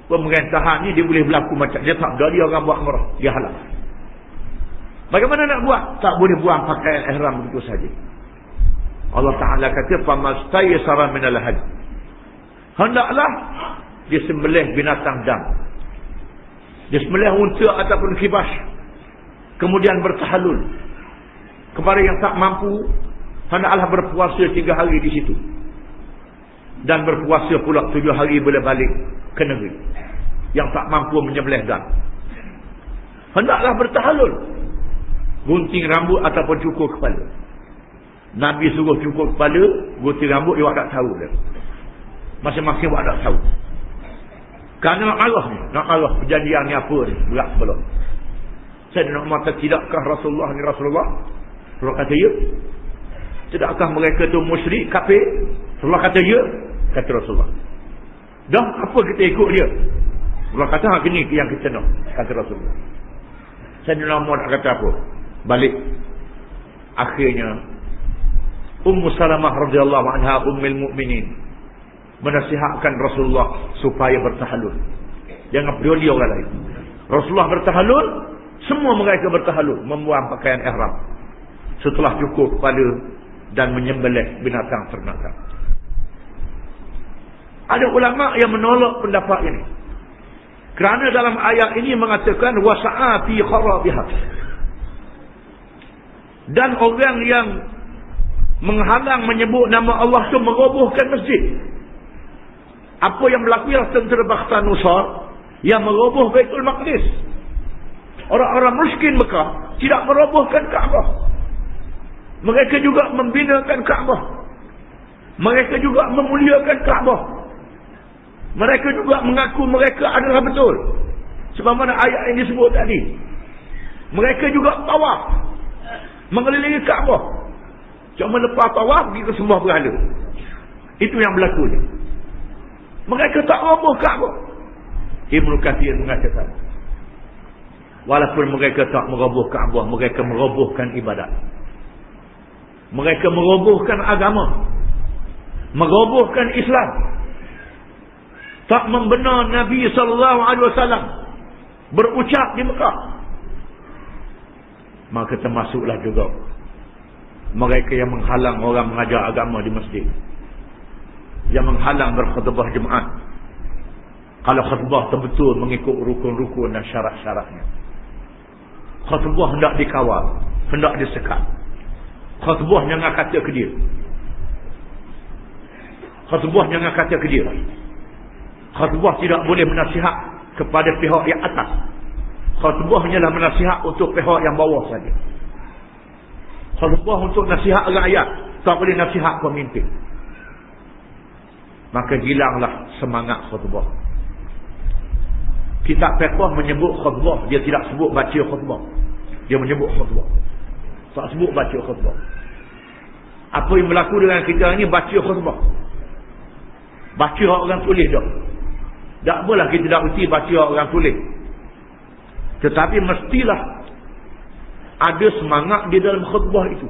pemerintahan ni dia boleh berlaku macam dia tak ada, dia orang buat umrah, dia halang. Bagaimana nak buat? Tak boleh buang pakaian ihram begitu saja. Allah Ta'ala kata famastaysara minal hajj. Hendaklah disembelih binatang dam. Disembelih unta ataupun kibas. Kemudian bertahallul. Kepada yang tak mampu, hendaklah berpuasa 3 hari di situ. Dan berpuasa pula 7 hari boleh balik ke negeri. Yang tak mampu menyembelih dam. Hendaklah bertahallul. Gunting rambut ataupun cukur kepala. Nabi suruh cukur kepala, gunting rambut dia tak tahu dah. Masing-masing buat tak tahu. Kerana nak Allah ni, nak Allah perjanjian ni apa ni, berat belum. Saya nak mata tidakkah Rasulullah ni Rasulullah? Rasulullah kata ya. Tidakkah mereka tu musyrik, kafir? Rasulullah kata ya. Kata Rasulullah. Dah apa kita ikut dia? Rasulullah kata hak ni yang kita nak. Kata Rasulullah. Saya nak nak kata apa? Balik. Akhirnya Ummu Salamah radhiyallahu anha ummul mukminin menasihatkan Rasulullah supaya bertahallul. Jangan peduli orang lain. Rasulullah bertahallul, semua mereka bertahallul, membuang pakaian ihram. Setelah cukur kepala dan menyembelih binatang ternakan. Ada ulama yang menolak pendapat ini. Kerana dalam ayat ini mengatakan wasa'a fi kharabiha. Dan orang yang menghalang menyebut nama Allah itu merobohkan masjid. Apa yang berlaku ialah tentera Bakhtan Nusar yang meroboh Baitul Maqdis. Orang-orang miskin Mekah tidak merobohkan Kaabah. Mereka juga membinakan Kaabah. Mereka juga memuliakan Kaabah. Mereka juga mengaku mereka adalah betul. Sebab mana ayat ini disebut tadi. Mereka juga tawaf mengelilingi Kaabah. Cuma lepas tawaf pergi ke sembah berhala. Itu yang berlaku ni. Mereka tak roboh Kaabah. Ibnu Katsir mengatakan, walaupun mereka tak meroboh Kaabah, mereka merobohkan ibadat. Mereka merobohkan agama. Merobohkan Islam. Tak membenar Nabi SAW berucap di Mekah. Maka termasuklah juga mereka yang menghalang orang mengajar agama di masjid. Yang menghalang berkhutbah Jumaat. Kalau khutbah betul mengikut rukun-rukun dan syarat-syaratnya. Khutbah hendak dikawal, hendak disekat. Khutbah jangan kata ke dia. Khutbah jangan kata ke dia. Khutbah tidak boleh menasihat kepada pihak yang atas. Khutbah hanyalah menasihat untuk pihak yang bawah saja. Khutbah untuk nasihat rakyat, tak boleh nasihat pemimpin. Maka hilanglah semangat khutbah. Kitab fiqh menyebut khutbah, dia tidak sebut baca khutbah. Dia menyebut khutbah, tak sebut baca khutbah. Apa yang berlaku dengan kita ni baca khutbah. Baca orang tulis dah. Tak apalah kita tak mesti baca orang tulis. Tetapi mestilah ada semangat di dalam khutbah itu.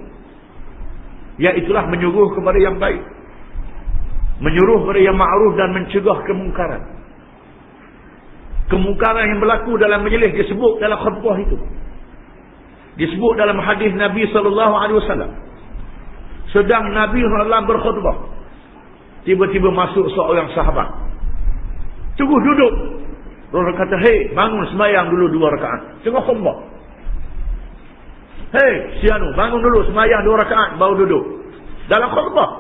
Iaitulah menyuruh kepada yang baik, menyuruh kepada yang ma'ruf dan mencegah kemungkaran. Kemungkaran yang berlaku dalam majlis disebut dalam khutbah itu. Disebut dalam hadis Nabi SAW. Sedang Nabi SAW berkhutbah, tiba-tiba masuk seorang sahabat, terus duduk. Rasul kata, hei, bangun sembahyang dulu 2 rakaat. Tengah khutbah. Hei, sianu, bangun dulu sembahyang 2 rakaat, baru duduk. Dalam khutbah.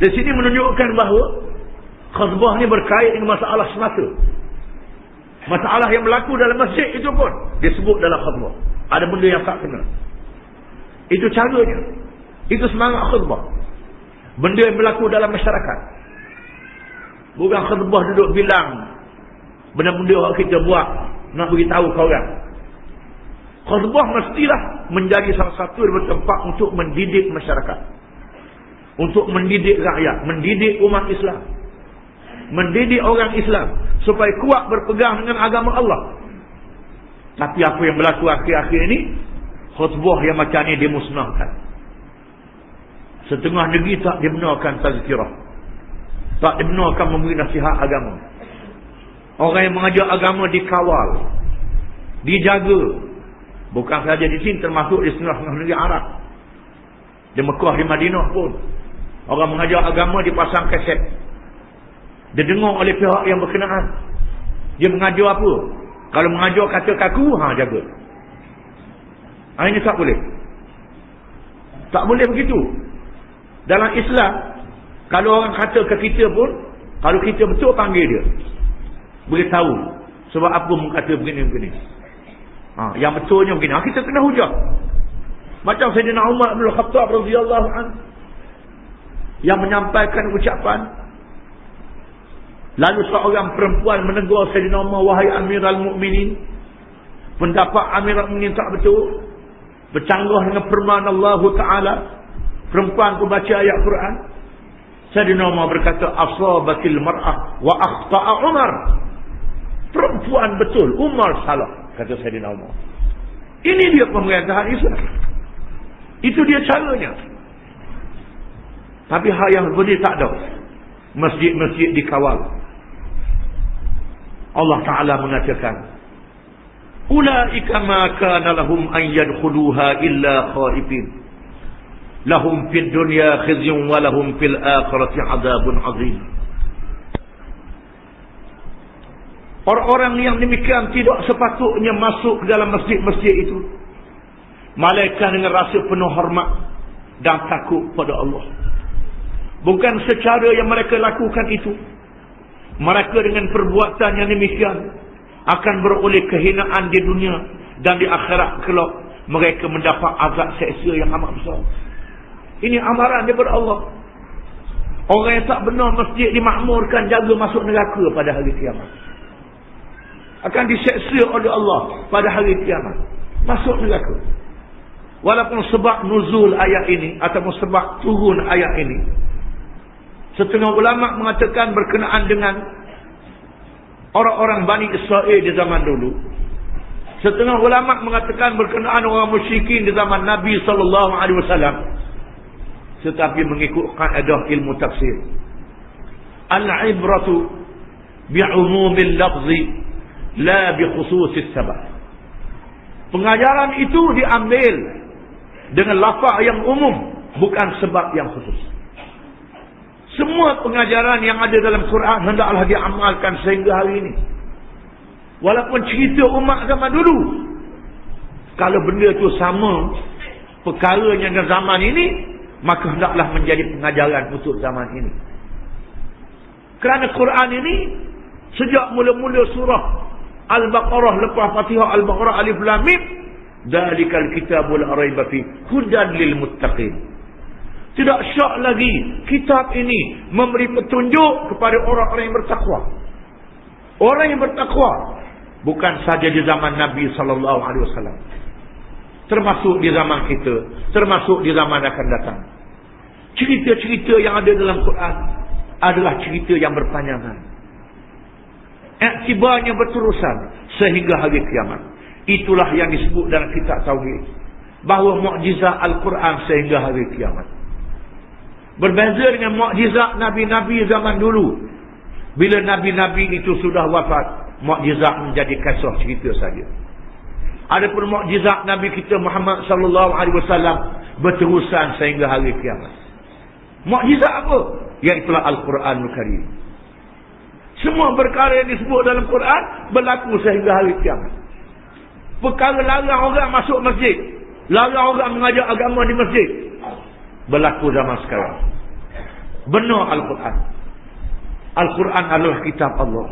Di sini menunjukkan bahawa khutbah ni berkait dengan masalah semata. Masalah yang berlaku dalam masjid itu pun disebut dalam khutbah. Ada benda yang tak kena. Itu caranya. Itu semangat khutbah. Benda yang berlaku dalam masyarakat. Bukan khutbah duduk bilang benda-benda yang kita buat nak beritahu kau orang. Khutbah mestilah menjadi salah satu tempat untuk mendidik masyarakat, untuk mendidik rakyat, mendidik umat Islam, mendidik orang Islam supaya kuat berpegang dengan agama Allah. Tapi apa yang berlaku akhir-akhir ini, khutbah yang macam ni dimusnahkan. Setengah negeri tak dibenarkan tazkirah, tak dibenarkan memberi nasihat agama. Orang yang mengajar agama dikawal, dijaga. Bukan saja di sini, termasuk di setengah negeri Arab, di Mekah, di Madinah pun. Orang mengajar agama dipasang kaset, dia dengar oleh pihak yang berkenaan. Dia mengajar apa? Kalau mengajar kata kaku, jaga. Ini tak boleh. Tak boleh begitu. Dalam Islam, kalau orang kata ke kita pun, kalau kita betul, panggil dia, beritahu sebab apa mengkata begini-begini. Yang betulnya begini. Kita kena hujah. Macam Sayyidina Umar bin Khattab radhiyallahu anhu yang menyampaikan ucapan, lalu seorang perempuan menegur Sayyidina Umar, wahai Amirul Mukminin, pendapat Amirul Mukminin tak betul, bercanggah dengan firman Allah Ta'ala. Perempuan pun baca ayat Quran. Sayyidina Umar berkata, asabatil mar'ah wa akhta'a Umar. Perempuan betul, Umar salah, kata Sayyidina Umar. Ini dia pemerintahan Islam. Itu dia caranya. Tapi hal yang begini tak ada. Masjid-masjid dikawal. Allah Ta'ala mengatakan, ulaika ma kana lahum an yadkhuluha illa khaifin. Lahum fid dunya khizyun wa lahum fil akhirati adzabun azim. Orang-orang yang demikian tidak sepatutnya masuk ke dalam masjid-masjid itu, melainkan dengan rasa penuh hormat dan takut pada Allah. Bukan secara yang mereka lakukan itu, mereka dengan perbuatan yang demikian akan beroleh kehinaan di dunia, dan di akhirat kelak mereka mendapat azab seksa yang amat besar. Ini amaran daripada Allah. Orang yang tak benar masjid dimakmurkan, jaga masuk neraka pada hari kiamat. Akan diseksa oleh Allah pada hari kiamat, masuk neraka. Walaupun sebab nuzul ayat ini ataupun sebab turun ayat ini, setengah ulama mengatakan berkenaan dengan orang-orang Bani Israel di zaman dulu. Setengah ulama mengatakan berkenaan orang musyrikin di zaman Nabi SAW. Tetapi mengikut kaedah ilmu tafsir, al-ibratu bi'umumil lafzi la bi khususis sabab. Pengajaran itu diambil dengan lafaz yang umum, bukan sebab yang khusus. Semua pengajaran yang ada dalam Quran hendaklah diamalkan sehingga hari ini. Walaupun cerita umat zaman dulu, kalau benda itu sama perkaranya dengan zaman ini, maka hendaklah menjadi pengajaran untuk zaman ini. Kerana Quran ini sejak mula-mula surah Al-Baqarah lepas Fatihah Al-Baqarah Alif Lam Mim, Dzalikal kitabul la raiba fi hudan lil muttaqin. Tidak syak lagi kitab ini memberi petunjuk kepada orang-orang yang bertakwa. Orang yang bertakwa bukan saja di zaman Nabi sallallahu alaihi wasallam, termasuk di zaman kita, termasuk di zaman akan datang. Cerita-cerita yang ada dalam Quran adalah cerita yang berpanjangan. Iktibarnya berterusan sehingga hari kiamat. Itulah yang disebut dalam kitab Tauhid, bahawa mukjizat Al-Quran sehingga hari kiamat. Berbeza dengan mukjizat Nabi-Nabi zaman dulu. Bila Nabi-Nabi itu sudah wafat, mukjizat menjadi kisah cerita saja. Adapun mukjizat Nabi kita Muhammad sallallahu alaihi wasallam berterusan sehingga hari kiamat. Mukjizat apa? Iaitulah Al-Quranul Karim. Semua perkara yang disebut dalam Quran berlaku sehingga hari kiamat. Perkara larang orang masuk masjid, larang orang mengajar agama di masjid, berlaku zaman sekarang. Benar Al-Quran. Al-Quran adalah kitab Allah.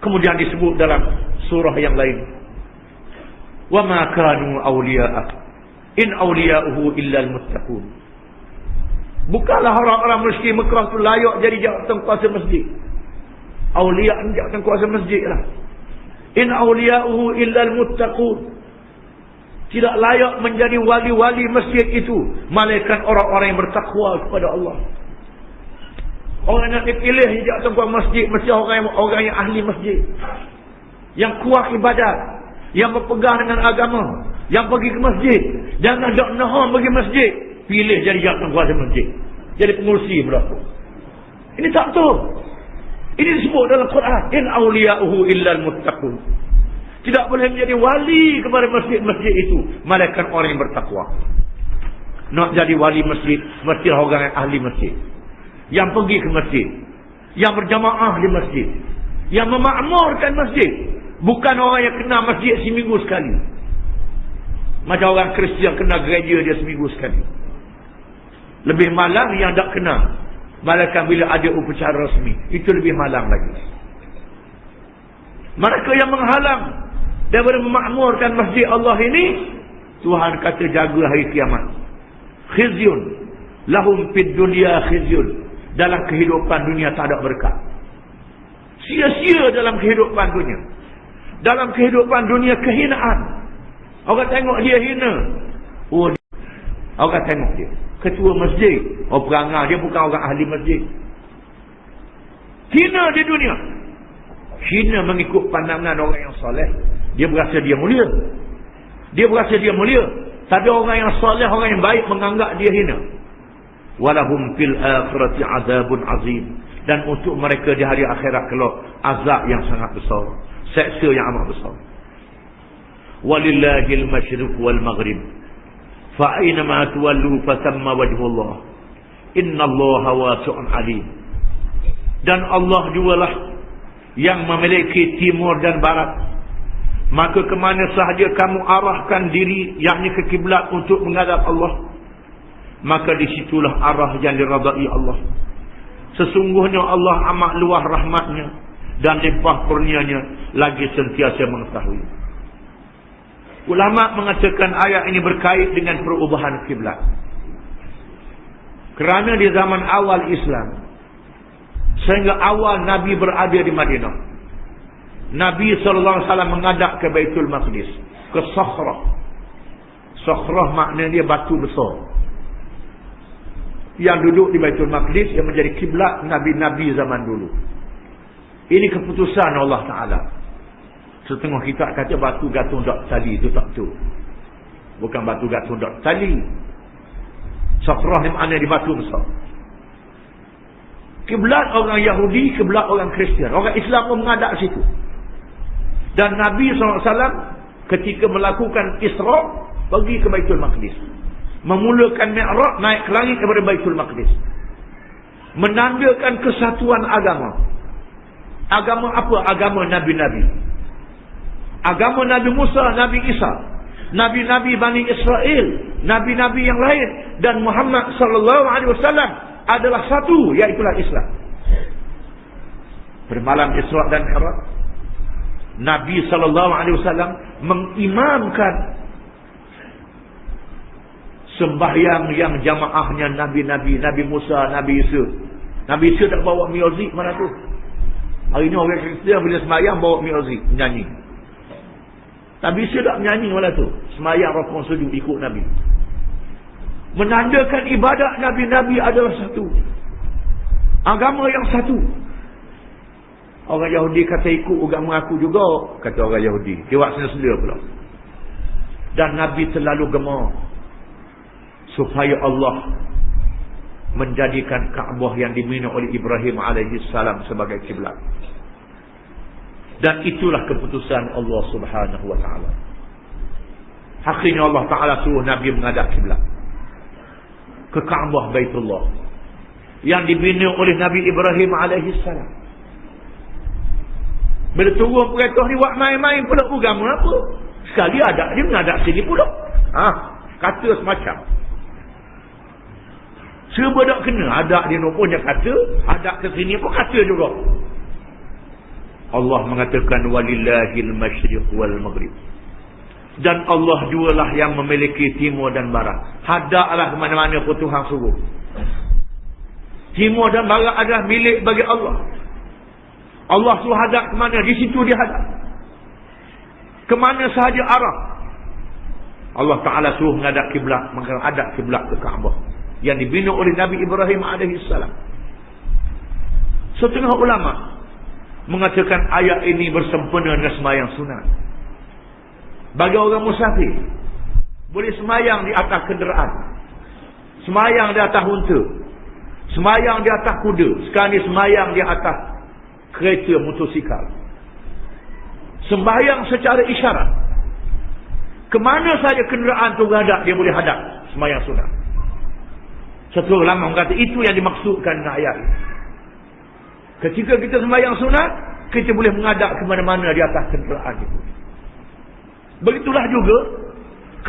Kemudian disebut dalam surah yang lain, wa ma kanu awliya'a in awliya'uhu illa al-muttaqun. Bukanlah orang-orang musyrik Mekah tu layak jadi jawatan kuasa masjid. Awliya jawatan kuasa masjid lah. In awliya'uhu illa al-muttaqun. Tidak layak menjadi wali-wali masjid itu malaikat orang-orang yang bertakwa kepada Allah. Orang yang dipilih jawatan kuasa masjid mesti orang yang ahli masjid, yang kuat ibadat, yang berpegang dengan agama, yang pergi ke masjid. Jangan dak naham pergi masjid, pilih jadi jawatan kuasa masjid, jadi pengurusi berapa. Ini tak betul. Ini disebut dalam Quran, in awliya'uhu illal muttaqun. Tidak boleh menjadi wali kepada masjid-masjid itu malaikat orang yang bertakwa. Nak jadi wali masjid mesti orang yang ahli masjid, yang pergi ke masjid, yang berjamaah di masjid, yang memakmurkan masjid, bukan orang yang kena masjid seminggu sekali. Macam orang Kristian kena gereja dia seminggu sekali. Lebih malang yang tak kena, malaikat bila ada upacara rasmi, itu lebih malang lagi. Mereka yang menghalang daripada memakmurkan masjid Allah ini, Tuhan kata jaga hari kiamat. Khizyun lahum fid dunya khizyun. Dalam kehidupan dunia tak ada berkat. Sia-sia dalam kehidupan dunia. Dalam kehidupan dunia kehinaan. Orang tengok dia hina. Oh, orang tengok dia ketua masjid, oh perangai dia bukan orang ahli masjid. Hina di dunia. Hina mengikut pandangan orang yang soleh. Dia berasa dia mulia. Dia berasa dia mulia. Tapi orang yang soleh, orang yang baik menganggap dia hina. Walahum fil akhirati azabun azim. Dan untuk mereka di hari akhirat kelak azab yang sangat besar, seksa yang amat besar. Walillahil masyriq wal maghrib. Fa aina ma tuwallu fa thamma wajhullah. Innallaha wasi'un alim. Dan Allah jugalah yang memiliki timur dan barat. Maka kemana sahaja kamu arahkan diri, yakni ke kiblat untuk menghadap Allah, maka disitulah arah yang diradai Allah. Sesungguhnya Allah amat luas rahmatnya dan limpah kurnianya, lagi sentiasa mengetahui. Ulama mengatakan ayat ini berkait dengan perubahan kiblat. Kerana di zaman awal Islam, sehingga awal Nabi berada di Madinah, Nabi SAW menghadap ke Baitul Maqdis, ke Sakhrah. Sakhrah maknanya dia batu besar yang duduk di Baitul Maqdis, yang menjadi kiblat Nabi-Nabi zaman dulu. Ini keputusan Allah Ta'ala. Setengah kita kata batu gantung dak tali, itu tak betul. Bukan batu gantung dak tali. Sakhrah ni maknanya di batu besar. Kiblat orang Yahudi, kiblat orang Kristian. Orang Islam pun menghadap situ. Dan Nabi SAW ketika melakukan Isra, pergi ke Baitul Maqdis. Memulakan Mi'raj, naik ke langit kepada Baitul Maqdis. Menandakan kesatuan agama. Agama apa? Agama Nabi-Nabi. Agama Nabi Musa, Nabi Isa, Nabi-Nabi Bani Israel, Nabi-Nabi yang lain, dan Muhammad SAW adalah satu, iaitulah Islam. Pada malam Isra' dan Mi'raj, Nabi SAW mengimamkan sembahyang yang jamaahnya Nabi-Nabi, Nabi Musa, Nabi Isa. Nabi Isa tak bawa muzik mana tu. Hari ni orang Kristian bila sembahyang bawa muzik, menyanyi. Nabi Isa tak menyanyi mana tu. Sembahyang rukun sujud ikut Nabi. Menandakan ibadat Nabi-Nabi adalah satu. Agama yang satu. Orang Yahudi kata ikut agama aku juga, kata orang Yahudi. Dia buat sendiri pula. Dan Nabi terlalu gemar supaya Allah menjadikan Kaabah yang dibina oleh Ibrahim alaihissalam sebagai kiblat. Dan itulah keputusan Allah Subhanahu wa taala. Akhirnya Allah Taala suruh Nabi menghadap kiblat ke Kaabah Baitullah yang dibina oleh Nabi Ibrahim alaihissalam. Bila turun perintah ni buat main-main pula agama apa? Sekali ada dia menghadap sini pula. Kata semacam. Serba tak kena. Ada dia punya kata, ada ke sini pun kata juga. Allah mengatakan walillahil masyriq wal maghrib. Dan Allah jualah yang memiliki timur dan barat. Hadaklah ke mana-mana pun Tuhan suruh. Timur dan barat adalah milik bagi Allah. Allah suruh hadap ke mana, di situ dia hadap. Ke mana sahaja arah. Allah Ta'ala suruh menghadap kiblat, maka hadap kiblat ke Kaabah yang dibina oleh Nabi Ibrahim alaihissalam. Setengah ulama mengatakan ayat ini bersempena dengan sembahyang sunat. Bagi orang musafir, boleh sembahyang di atas kenderaan, sembahyang di atas unta, sembahyang di atas kuda, sekarang ni sembahyang di atas kereta motosikal. Sembahyang secara isyarat. Kemana saja kenderaan tu berhadap, dia boleh hadap sembahyang sunat. Satu ulama kata itu yang dimaksudkan dengan ayat ini. Ketika kita sembahyang sunat, kita boleh menghadap ke mana-mana di atas kenderaan itu. Begitulah juga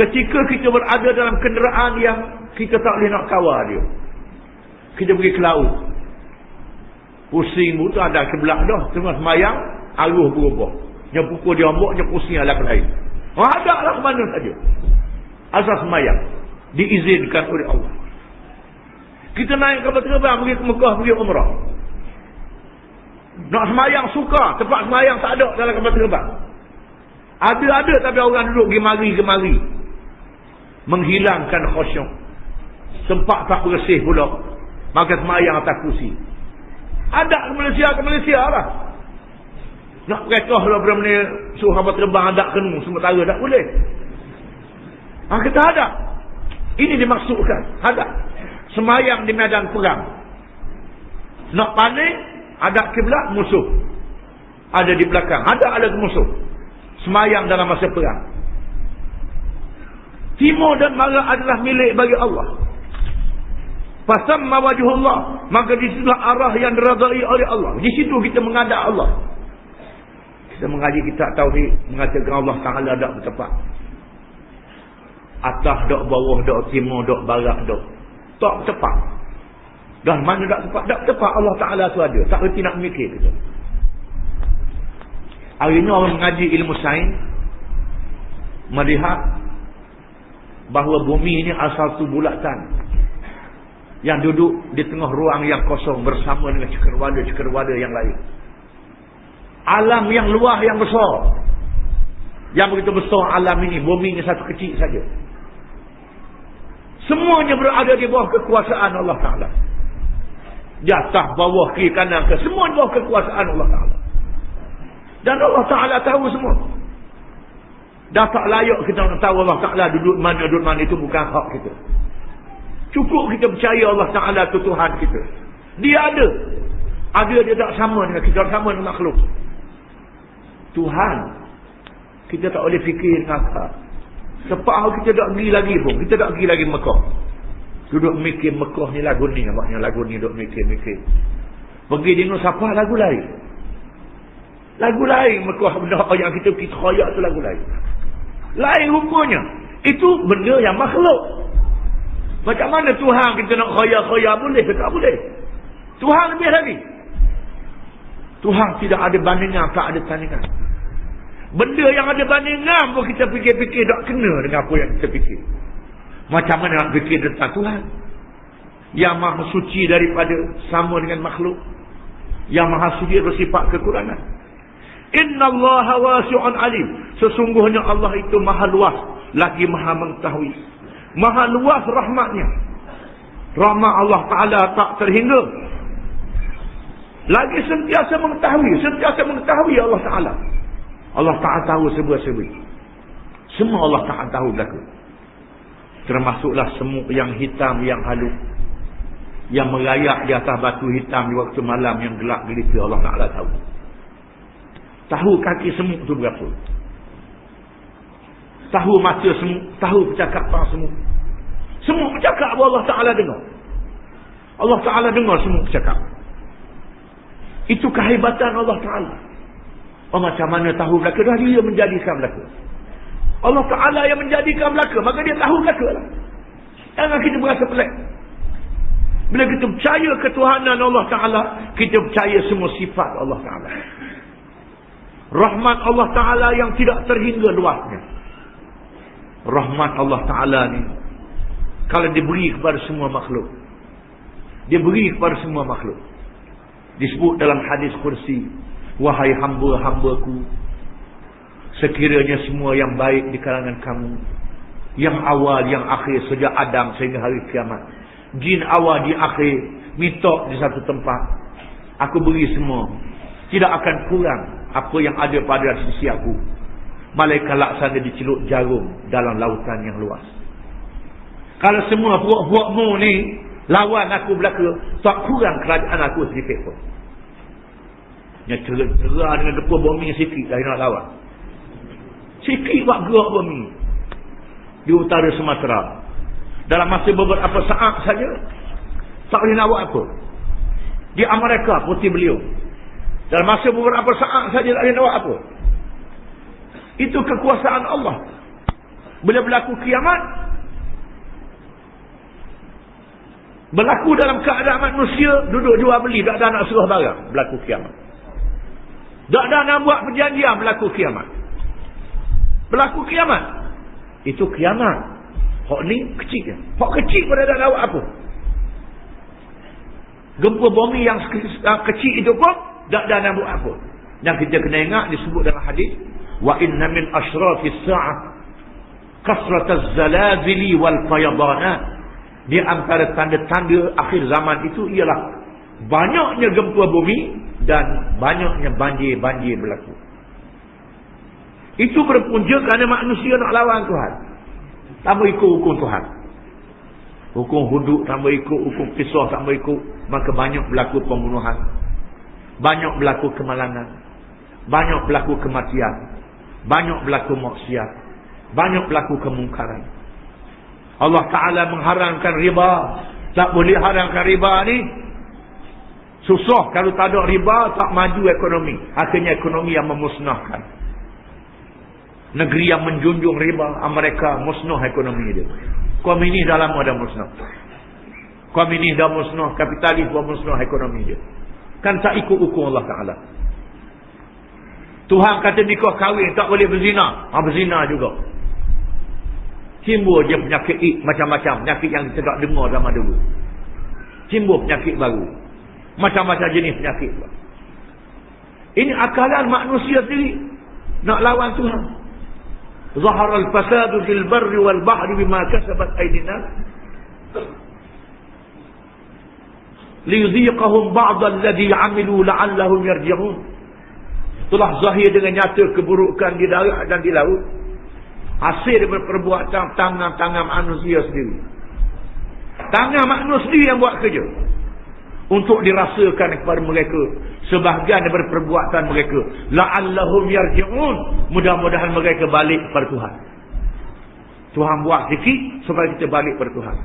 ketika kita berada dalam kenderaan yang kita tak boleh nak kawal dia. Kita pergi ke laut. Pusing tu ada kiblat dah. Tengah sembahyang, arus berubah. Yang pukul dia ombak, yang pusing ala ke lain. Hadaplah ke mana saja. Asal sembahyang. Diizinkan oleh Allah. Kita naik kapal terbang pergi ke Mekah, pergi umrah. Nak sembahyang suka, tempat sembahyang tak ada dalam kapal terbang. Ada tapi orang duduk gemari-gemari. Menghilangkan khusyuk. Tempat tak bersih pula. Maka sembahyang atas kursi. Ada ke Malaysia lah. Nak perintah lah benda suruh kapal terbang ada kena sementara tak boleh. Kita hadap. Ini dimaksudkan. Hadap. Semayang di medan perang. Nak paling, ada kiblat musuh. Ada di belakang. Ada musuh. Semayang dalam masa perang. Timur dan barat adalah milik bagi Allah. Fasamma wajhullah. Maka di situlah arah yang diradai oleh Allah. Di situ kita menghadap Allah. Kita mengaji kitab tauhid, mengatakan Allah Ta'ala tak bertepat. Atas dok, bawah dok, timur dok, barat dok. Tak tepat. Dan mana tak tepat? Tak tepat. Allah Ta'ala tu ada. Tak erti nak mikir kita. Hari ini orang mengaji ilmu sains melihat bahawa bumi ini asal tu bulatan yang duduk di tengah ruang yang kosong bersama dengan cakrawala yang lain. Alam yang luas yang besar. Yang begitu besar alam ini, bumi ini satu kecil saja. Semuanya berada di bawah kekuasaan Allah Ta'ala. Di atas, bawah, kiri, kanan, semua di bawah kekuasaan Allah Ta'ala. Dan Allah Ta'ala tahu semua. Dah tak layak kita nak tahu Allah Ta'ala duduk mana itu bukan hak kita. Cukup kita percaya Allah Ta'ala itu Tuhan kita. Dia ada. Ada dia tak sama dengan kita, tak sama dengan makhluk. Tuhan. Kita tak boleh fikir dengan apa. Sepah kita tak pergi lagi pun. Kita tak pergi lagi Mekah. Duduk mikir Mekah ni lagu ni. Nampaknya lagu ni duduk mikir. Pergi di Nur Sapah lagu lain. Lagu lain Mekah benda yang kita khoyak tu lagu lain. Lain rupanya. Itu benda yang makhluk. Macam mana Tuhan kita nak khoyak boleh ke tak boleh? Tuhan lebih lagi. Tuhan tidak ada bandingan, tak ada tandingan. Benda yang ada bandingan pun kita fikir-fikir tak kena dengan apa yang kita fikir. Macam mana nak fikir tentang Tuhan yang maha suci daripada sama dengan makhluk, yang maha suci bersifat kekurangan. Innallaha wasi'un alim. Sesungguhnya Allah itu maha luas, lagi maha mengetahui. Maha luas rahmatnya. Rahmat Allah Ta'ala tak terhingga. Lagi sentiasa mengetahui Allah Ta'ala. Allah Ta'ala tahu sebuah-sebuah. Semua Allah Ta'ala tahu berlaku. Termasuklah semut yang hitam, yang halus, yang merayak di atas batu hitam di waktu malam yang gelap gelita, Allah Ta'ala tahu. Tahu kaki semut tu berapa. Tahu mata semut, tahu percakapan semut. Semut bercakap apa Allah Ta'ala dengar. Allah Ta'ala dengar semut bercakap. Itu kehebatan Allah Ta'ala. Oh, macam mana tahu belaka? Dah dia menjadikan belaka. Allah Ta'ala yang menjadikan belaka, maka dia tahu belaka lah. Jangan kita berasa pelik. Bila kita percaya ketuhanan Allah Ta'ala, kita percaya semua sifat Allah Ta'ala. Rahmat Allah Ta'ala yang tidak terhingga luasnya. Rahmat Allah Ta'ala ni, kalau diberi kepada semua makhluk, dia beri kepada semua makhluk. Disebut dalam hadis kursi, wahai hamba-hambaku, sekiranya semua yang baik di kalangan kamu, yang awal, yang akhir, sejak Adam sehingga hari kiamat, jin awal di akhir, minta di satu tempat, aku beri semua, tidak akan kurang apa yang ada pada sisi aku. Malaikat laksana dicelup jarum dalam lautan yang luas. Kalau semua buat-buatmu ni lawan aku belaka, tak kurang kerajaan aku sedikit pun. Yang cerah dengan depa bumi sikit dah nak lawan. Sikit buat gerak bumi di utara Sumatera, dalam masa beberapa saat saja tak boleh nak buat apa. Di Amerika putih beliau, dalam masa beberapa saat saja tak boleh nak buat apa. Itu kekuasaan Allah. Bila berlaku kiamat, berlaku dalam keadaan manusia duduk jual beli, tak ada nak suruh barang, berlaku kiamat. Tak ada nak buat perjanjian, berlaku kiamat. Berlaku kiamat. Itu kiamat. Hak ni kecil je. Hak kecil pada tak nak buat apa. Gempa bumi yang kecil itu pun tak ada nak buat apa. Dan kita kena ingat, disebut dalam hadis, wa inna min asyrafis sa'ah kasrataz zalazili wal fayadanat. Di antara tanda-tanda akhir zaman itu ialah banyaknya gempa bumi dan banyaknya banjir-banjir berlaku. Itu berpunca kerana manusia nak lawan Tuhan. Tambah ikut hukum Tuhan. Hukum hudud tambah ikut, hukum kisah tambah ikut, maka banyak berlaku pembunuhan, banyak berlaku kemalangan, banyak berlaku kematian, banyak berlaku maksiat, banyak berlaku kemungkaran. Allah Ta'ala mengharamkan riba. Tak boleh haramkan riba ni. Susah kalau tak ada riba, tak maju ekonomi. Akhirnya ekonomi yang memusnahkan. Negeri yang menjunjung riba, Amerika, musnah ekonomi dia. Komunis dah lama dah musnah. Komunis dah musnah, kapitalis dah musnah ekonomi dia. Kan tak ikut hukum Allah Ta'ala. Tuhan kata nikah kahwin tak boleh berzina. Berzina juga. Timbul je penyakit macam-macam. Penyakit yang kita tak dengar zaman dulu. Timbul penyakit baru. Macam-macam jenis penyakit. Ini akalan manusia sendiri. Nak lawan Tuhan. Zahara al-fasadu fil barri wal bahri bima kasabat aydina. Liyudhiqahum ba'da alladhi 'amilu la'allahum yarji'un. Telah zahir dengan nyata keburukan di darat dan di laut. Hasil daripada perbuatan tangan-tangan manusia sendiri. Tangan manusia sendiri yang buat kerja. Untuk dirasakan kepada mereka sebahagian daripada perbuatan mereka. La'allahum yarji'un. Mudah-mudahan mereka balik kepada Tuhan. Tuhan buat sikit supaya kita balik kepada Tuhan.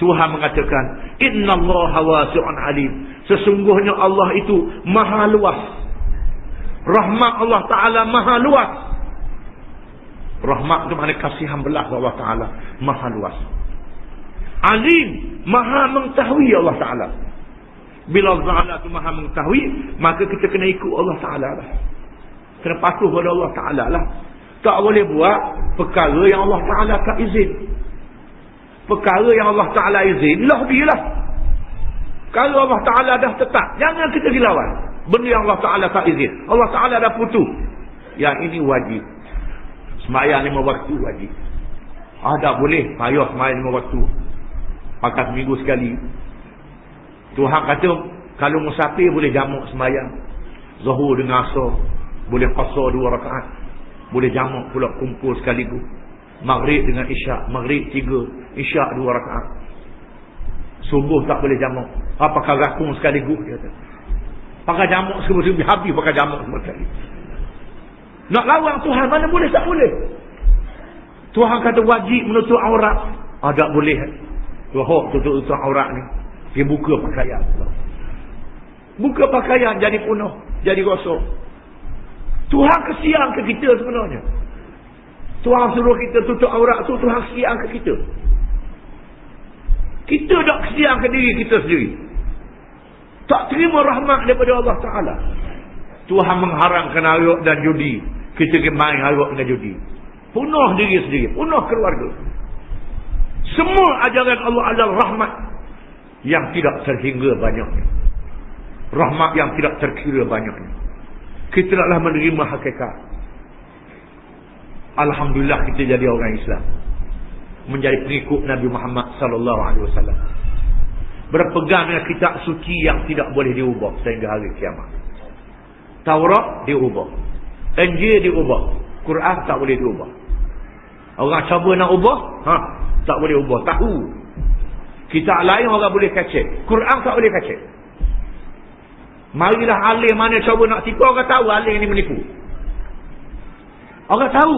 Tuhan mengatakan, innallaha wasi'un alim. Sesungguhnya Allah itu maha luas. Rahmat Allah Ta'ala maha luas. Rahmat itu maknanya kasihan belas Allah Ta'ala maha luas. Alim, maha mengetahui Allah Ta'ala. Bila Allah tu maha mengetahui, maka kita kena ikut Allah Ta'ala lah. Kena patuh pada Allah Ta'ala lah. Tak boleh buat perkara yang Allah Ta'ala tak izin. Perkara yang Allah Ta'ala izin lah dia lah. Kalau Allah Ta'ala dah tetap, jangan kita dilawan. Benda yang Allah Ta'ala tak izin, Allah Ta'ala dah putus. Yang ini wajib. Sembahyang 5 waktu wajib. Tak boleh payah sembahyang 5 waktu. Pakai seminggu sekali. Tuhan kata kalau musafir boleh jamak sembahyang. Zuhur dengan asar boleh qasar 2 rakaat. Boleh jamak pula kumpul sekaligus. Maghrib dengan isyak, maghrib 3, isyak 2 rakaat. Subuh tak boleh jamak. Pakai rakung sekaligus dia kata. Pakai jamak semua habis pakai jamak semua sekali. Nak lawan Tuhan mana boleh tak boleh. Tuhan kata wajib menutup aurat. Tak boleh. Tuhan tutup aurat ni. Dia buka pakaian. Buka pakaian jadi penuh, jadi gosok. Tuhan kesian ke kita sebenarnya. Tuhan suruh kita tutup aurat tu, Tuhan kesian ke kita. Kita tak kesian ke diri kita sendiri. Tak terima rahmat daripada Allah Ta'ala. Tuhan mengharamkan arak dan judi. Kita pergi main arak dengan judi. Punuh diri sendiri, punuh keluarga. Semua ajaran Allah adalah rahmat yang tidak terhingga banyaknya. Rahmat yang tidak terkira banyaknya. Kita taklah menerima hakikat. Alhamdulillah kita jadi orang Islam. Menjadi pengikut Nabi Muhammad sallallahu alaihi wasallam. Berpegang dengan kitab suci yang tidak boleh diubah sehingga hari kiamat. Taurat diubah, Injil diubah, Quran tak boleh diubah. Orang cuba nak ubah, tak boleh ubah. Tahu. Kitab lain orang boleh kacau, Quran tak boleh kacau. Marilah alim mana cuba nak tipu, orang tahu alim ini menipu. Orang tahu.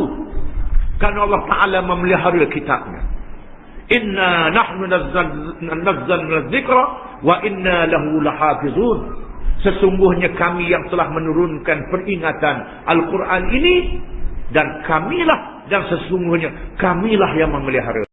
Kerana Allah Ta'ala memelihara kitabnya. Inna nahnu nazzalna dzikra wa inna lahu lahafizun. Sesungguhnya kami yang telah menurunkan peringatan Al-Quran ini, dan kamilah, dan sesungguhnya kamilah yang memelihara.